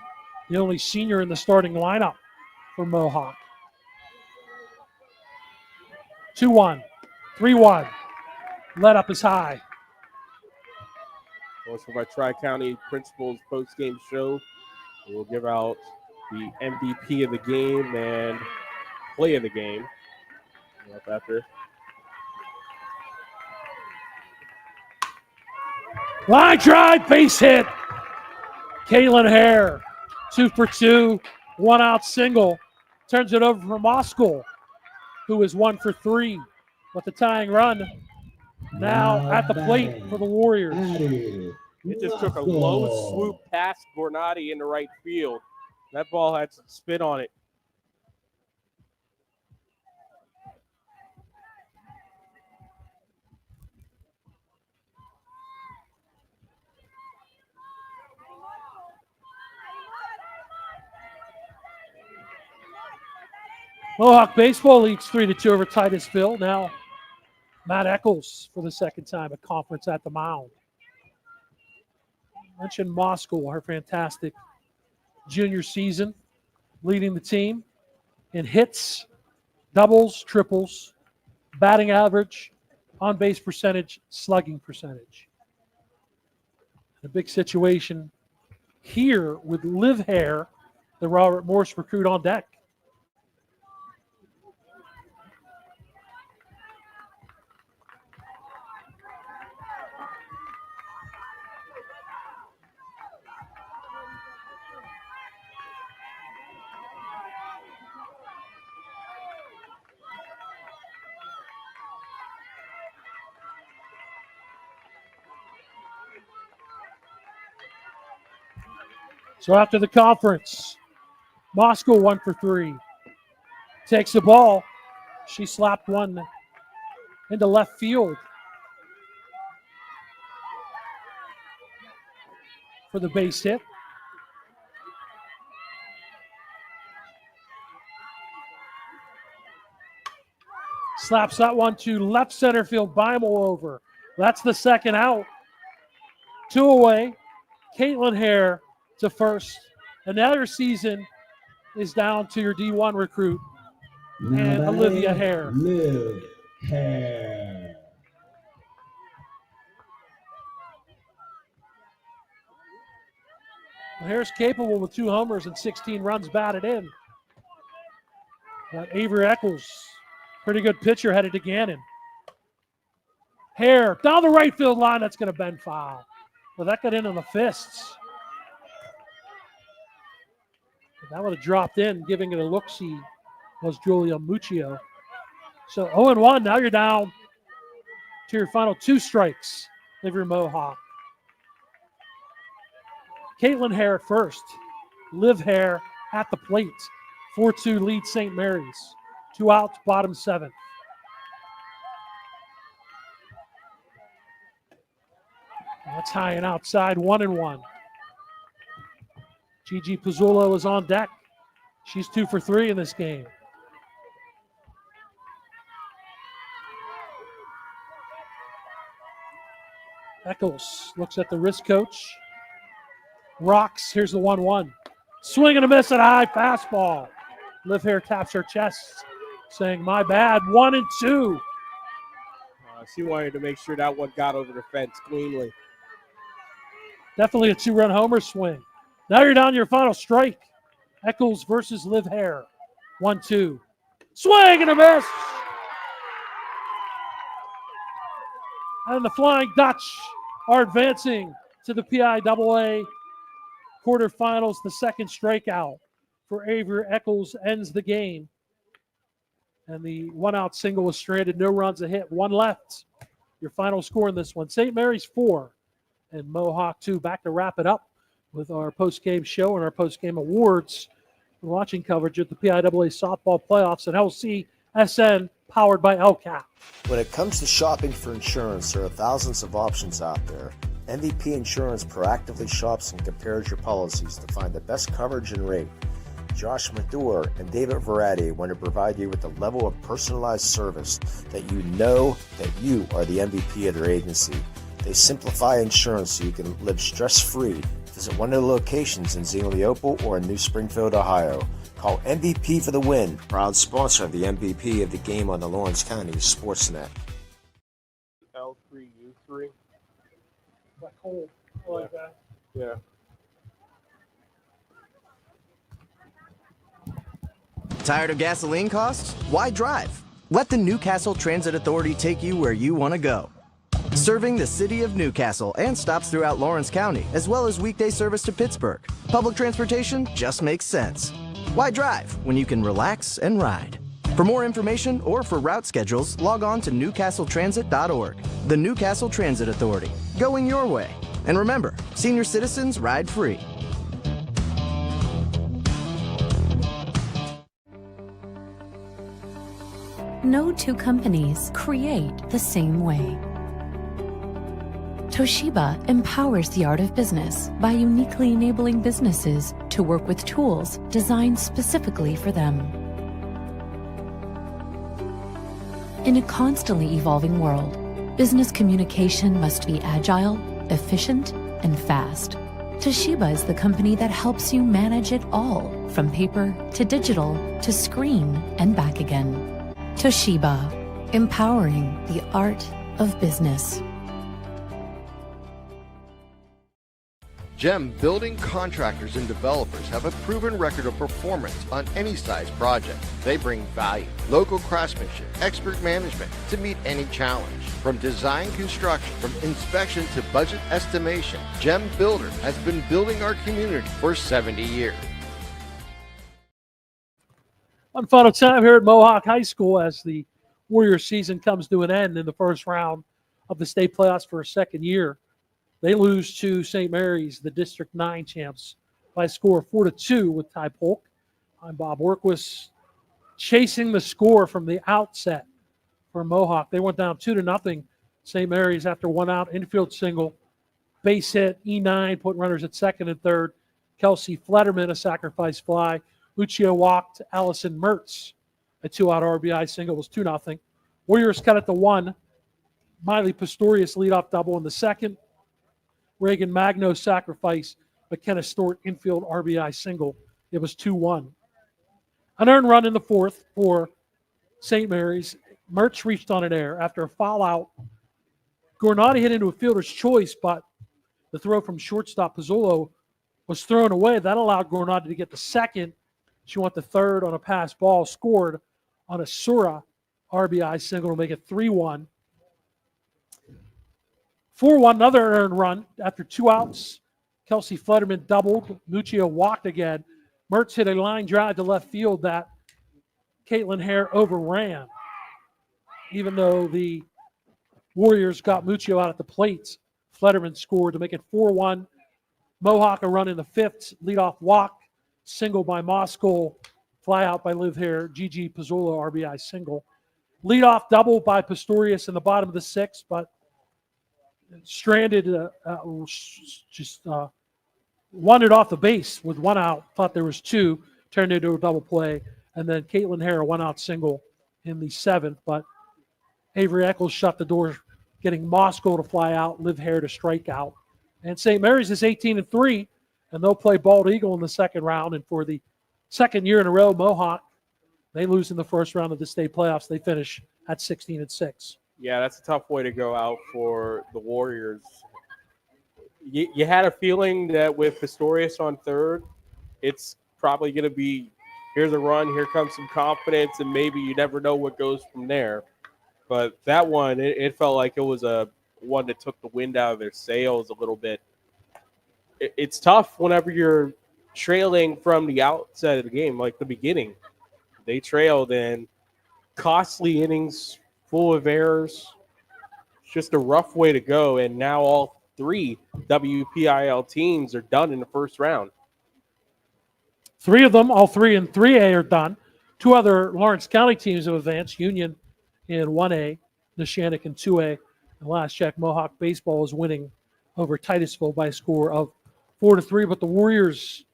The only senior in the starting lineup for Mohawk. 2-1, 3-1. Let up is high. Also for my Tri-County Principals post-game show, we'll give out the MVP of the game and play of the game. Up after. Line drive, base hit. Caitlin Hare, 2 for 2, 1 out single. Turns it over for Moscow, who is 1 for 3 with the tying run. Now at the plate for the Warriors. It just took a low swoop past Gornati in the right field. That ball had some spin on it. Mohawk baseball leads 3-2 over Titusville. Now Matt Eccles for the second time at conference at the mound. I mentioned Moscow, her fantastic junior season, leading the team in hits, doubles, triples, batting average, on-base percentage, slugging percentage. A big situation here with Liv Hare, the Robert Morse recruit, on deck. So after the conference, Moscow 1 for 3. Takes the ball. She slapped one into left field for the base hit. Slaps that one to left center field. Beimel over. That's the second out. 2 away. Caitlin Hare to first. And now your season is down to your D1 recruit and Olivia Hare. Liv Hare. Hare's capable with 2 homers and 16 runs batted in. Got Avery Eccles, pretty good pitcher, headed to Gannon. Hare down the right field line. That's going to bend foul. Well, that got in on the fists. That would have dropped in, giving it a look-see, was Julia Muccio. So 0-1, now you're down to your final 2 strikes of your Mohawk. Caitlin Hare at first. Liv Hare at the plate. 4-2 lead St. Mary's. 2 outs, bottom 7. That's high and outside, 1-1. Gigi Pizzullo is on deck. She's 2 for 3 in this game. Eccles looks at the wrist coach. Rocks, here's the 1-1. Swing and a miss at a high fastball. Liv Hare taps her chest, saying, my bad, 1-2. She wanted to make sure that one got over the fence cleanly. Definitely a 2-run homer swing. Now you're down to your final strike. Eccles versus Liv Hare. 1-2. Swing and a miss. And the Flying Dutch are advancing to the PIAA quarterfinals. The second strikeout for Avery Eccles ends the game. And the 1-out single was stranded. No runs, a hit. 1 left. Your final score in this one. St. Mary's 4 and Mohawk 2. Back to wrap it up with our post-game show and our post-game awards. We're watching coverage of the PIAA softball playoffs and LCSN powered by LCAP. When it comes to shopping for insurance, there are thousands of options out there. MVP Insurance proactively shops and compares your policies to find the best coverage and rate. Josh Mathur and David Verratti want to provide you with the level of personalized service that you know that you are the MVP of their agency. They simplify insurance so you can live stress-free. Visit one of the locations in Zingleopole or in New Springfield, Ohio. Call MVP for the win. Proud sponsor of the MVP of the game on the Lawrence County SportsNet. L3U3. That cold. I like that. Yeah. Tired of gasoline costs? Why drive? Let the Newcastle Transit Authority take you where you want to go. Serving the city of Newcastle and stops throughout Lawrence County, as well as weekday service to Pittsburgh. Public transportation just makes sense. Why drive when you can relax and ride? For more information or for route schedules, log on to newcastletransit.org. The Newcastle Transit Authority, going your way. And remember, senior citizens ride free. No 2 companies create the same way. Toshiba empowers the art of business by uniquely enabling businesses to work with tools designed specifically for them. In a constantly evolving world, business communication must be agile, efficient, and fast. Toshiba is the company that helps you manage it all, from paper to digital to screen and back again. Toshiba, empowering the art of business. GEM building contractors and developers have a proven record of performance on any size project. They bring value, local craftsmanship, expert management to meet any challenge. From design construction, from inspection to budget estimation, GEM Builder has been building our community for 70 years. One final time here at Mohawk High School as the Warriors season comes to an end in the first round of the state playoffs for a second year. They lose to St. Mary's, the District 9 champs, by a score of 4-2 with Ty Polk. I'm Bob Workwis, chasing the score from the outset for Mohawk. They went down 2-0. St. Mary's after one out, infield single, base hit, E9, put runners at second and third. Kelsey Flederman, a sacrifice fly. Lucio walked. Allison Mertz, a 2-out RBI single, was 2-0. Warriors cut it to 1. Miley Pistorius leadoff double in the second. Reagan Magno sacrifice. McKenna Stewart infield RBI single. It was 2-1. An earned run in the fourth for St. Mary's. Mertz reached on an error after a foul out. Gornati hit into a fielder's choice, but the throw from shortstop Pizzolo was thrown away. That allowed Gornati to get the second. She went to third on a pass ball, scored on a Sura RBI single to make it 3-1. 4-1, another earned run after 2 outs. Kelsey Flederman doubled. Muccio walked again. Mertz hit a line drive to left field that Caitlin Hare overran. Even though the Warriors got Muccio out at the plate, Flederman scored to make it 4-1. Mohawk a run in the fifth, leadoff walk, single by Moskal, fly out by Liv Hare, Gigi Pizzolo RBI single. Leadoff double by Pistorius in the bottom of the sixth, but stranded, wandered off the base with 1 out, thought there was 2, turned into a double play, and then Caitlin Hare, a 1-out single in the seventh, but Avery Eccles shut the door, getting Moskal to fly out, Liv Hare to strike out. And St. Mary's is 18-3, and they'll play Bald Eagle in the second round. And for the second year in a row, Mohawk, they lose in the first round of the state playoffs. They finish at 16-6. Yeah, that's a tough way to go out for the Warriors. You had a feeling that with Pistorius on third, it's probably going to be, here's a run, here comes some confidence, and maybe you never know what goes from there. But that one, it felt like it was a one that took the wind out of their sails a little bit. It's tough whenever you're trailing from the outset of the game, like the beginning. They trailed, and costly innings full of errors. It's just a rough way to go, and now all 3 WPIL teams are done in the first round. 3 of them, all 3 in 3A, are done. 2 other Lawrence County teams have advanced, Union in 1A, Neshannock in 2A. And last check, Mohawk baseball is winning over Titusville by a score of 4-3. But the Warriors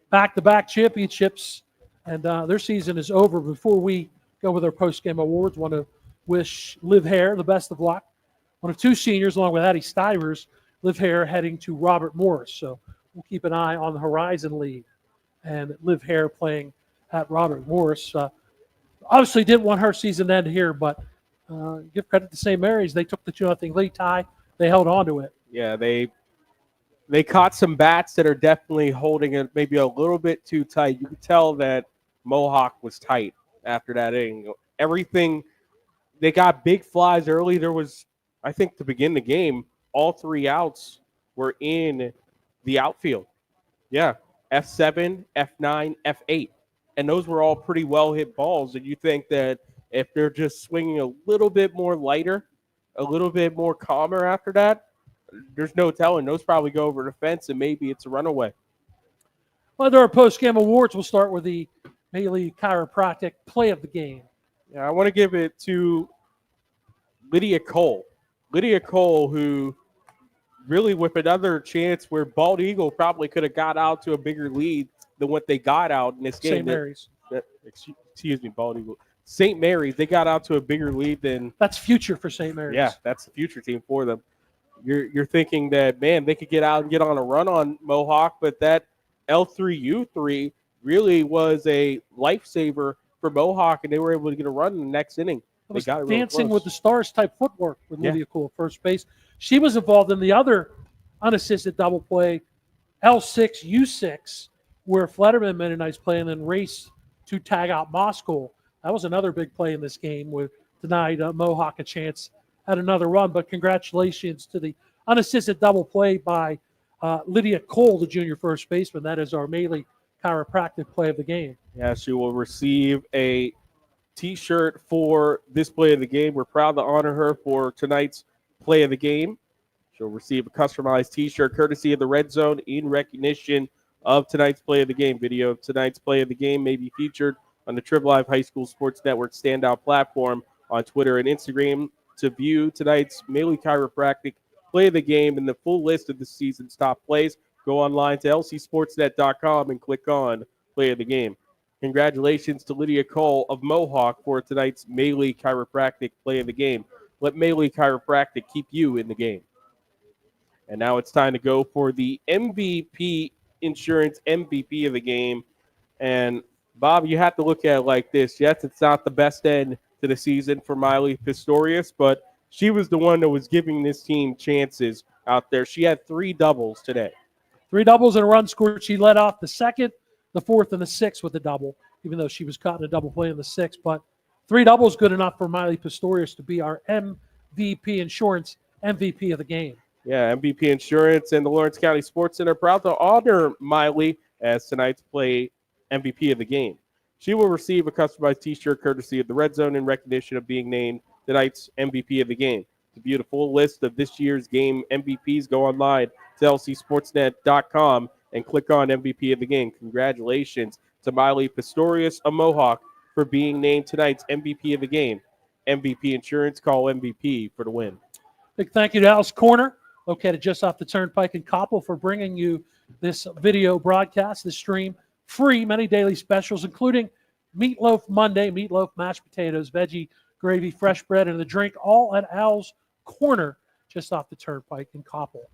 back-to-back championships, and their season is over. Before we go with our post-game awards, want to wish Liv Hare the best of luck. One of 2 seniors, along with Addie Stivers, Liv Hare heading to Robert Morris. So we'll keep an eye on the Horizon League and Liv Hare playing at Robert Morris. Obviously didn't want her season to end here, but give credit to St. Mary's. They took the 2-0 lead tie. They held on to it. Yeah, they caught some bats that are definitely holding it maybe a little bit too tight. You could tell that Mohawk was tight after that inning. Everything, they got big flies early. There was, I think, to begin the game, all 3 outs were in the outfield. Yeah, F7, F9, F8. And those were all pretty well-hit balls. And you think that if they're just swinging a little bit more lighter, a little bit more calmer after that, there's no telling. Those probably go over the fence, and maybe it's a runaway. Well, there are post-game awards. We'll start with the Bailey Chiropractic play of the game. Yeah, I want to give it to Lydia Cole. Lydia Cole, who really with another chance where Bald Eagle probably could have got out to a bigger lead than what they got out in this game. St. Mary's. Excuse me, Bald Eagle. St. Mary's, they got out to a bigger lead than... That's future for St. Mary's. Yeah, that's the future team for them. You're thinking that, man, they could get out and get on a run on Mohawk, but that L3U3 really was a lifesaver for Mohawk, and they were able to get a run in the next inning. It was they got it really dancing close. with the stars type footwork with Lydia Cole at first base. She was involved in the other unassisted double play, L6U6, where Flederman made a nice play and then raced to tag out Moskal. That was another big play in this game where denied Mohawk a chance at another run. But congratulations to the unassisted double play by Lydia Cole, the junior first baseman. That is our Maley Chiropractic play of the game. Yeah, she will receive a T-shirt for this play of the game. We're proud to honor her for tonight's play of the game. She'll receive a customized T-shirt courtesy of the Red Zone in recognition of tonight's play of the game. Video of tonight's play of the game may be featured on the Trib Live High School Sports Network standout platform on Twitter and Instagram. To view tonight's Maley Chiropractic play of the game and the full list of the season's top plays, go online to lcsportsnet.com and click on play of the game. Congratulations to Lydia Cole of Mohawk for tonight's Maley Chiropractic play of the game. Let Maley Chiropractic keep you in the game. And now it's time to go for the MVP Insurance MVP of the game. And Bob, you have to look at it like this. Yes, it's not the best end to the season for Miley Pistorius, but she was the one that was giving this team chances out there. She had 3 doubles today. 3 doubles and a run scored. She led off the 2nd, the 4th, and the 6th with a double, even though she was caught in a double play in the 6th. But 3 doubles good enough for Miley Pistorius to be our MVP Insurance MVP of the game. Yeah, MVP Insurance and the Lawrence County Sports Center proud to honor Miley as tonight's play MVP of the game. She will receive a customized T-shirt courtesy of the Red Zone in recognition of being named tonight's MVP of the game. To view the full list of this year's game MVPs, go online to lcsportsnet.com and click on MVP of the game. Congratulations to Miley Pistorius of Mohawk for being named tonight's MVP of the game. MVP Insurance, call MVP for the win. Big thank you to Al's Corner, located just off the Turnpike in Coppell, for bringing you this video broadcast, this stream. Free, many daily specials, including Meatloaf Monday, meatloaf, mashed potatoes, veggie, gravy, fresh bread, and the drink, all at Al's Corner, just off the Turnpike in Coppell.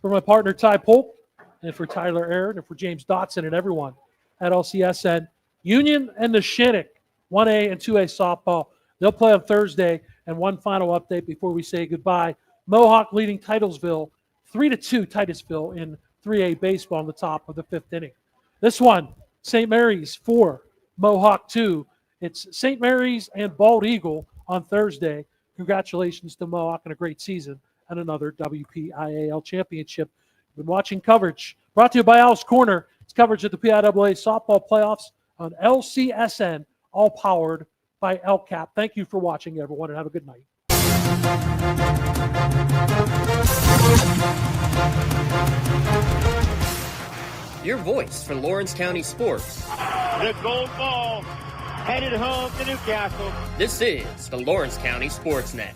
For my partner, Ty Polk, and for Tyler Aaron, and for James Dotson, and everyone at LCSN, Union and the Shinnick, 1A and 2A softball. They'll play on Thursday. And one final update before we say goodbye. Mohawk leading Titusville 3-2 Titusville in 3A baseball in the top of the 5th inning. This one, St. Mary's 4, Mohawk 2. It's St. Mary's and Bald Eagle on Thursday. Congratulations to Mohawk on a great season and another WPIAL championship. You've been watching coverage brought to you by Al's Corner. It's coverage of the PIAA softball playoffs on LCSN, all powered by LCAP. Thank you for watching, everyone, and have a good night. Your voice for Lawrence County sports. The gold ball headed home to Newcastle. This is the Lawrence County SportsNet.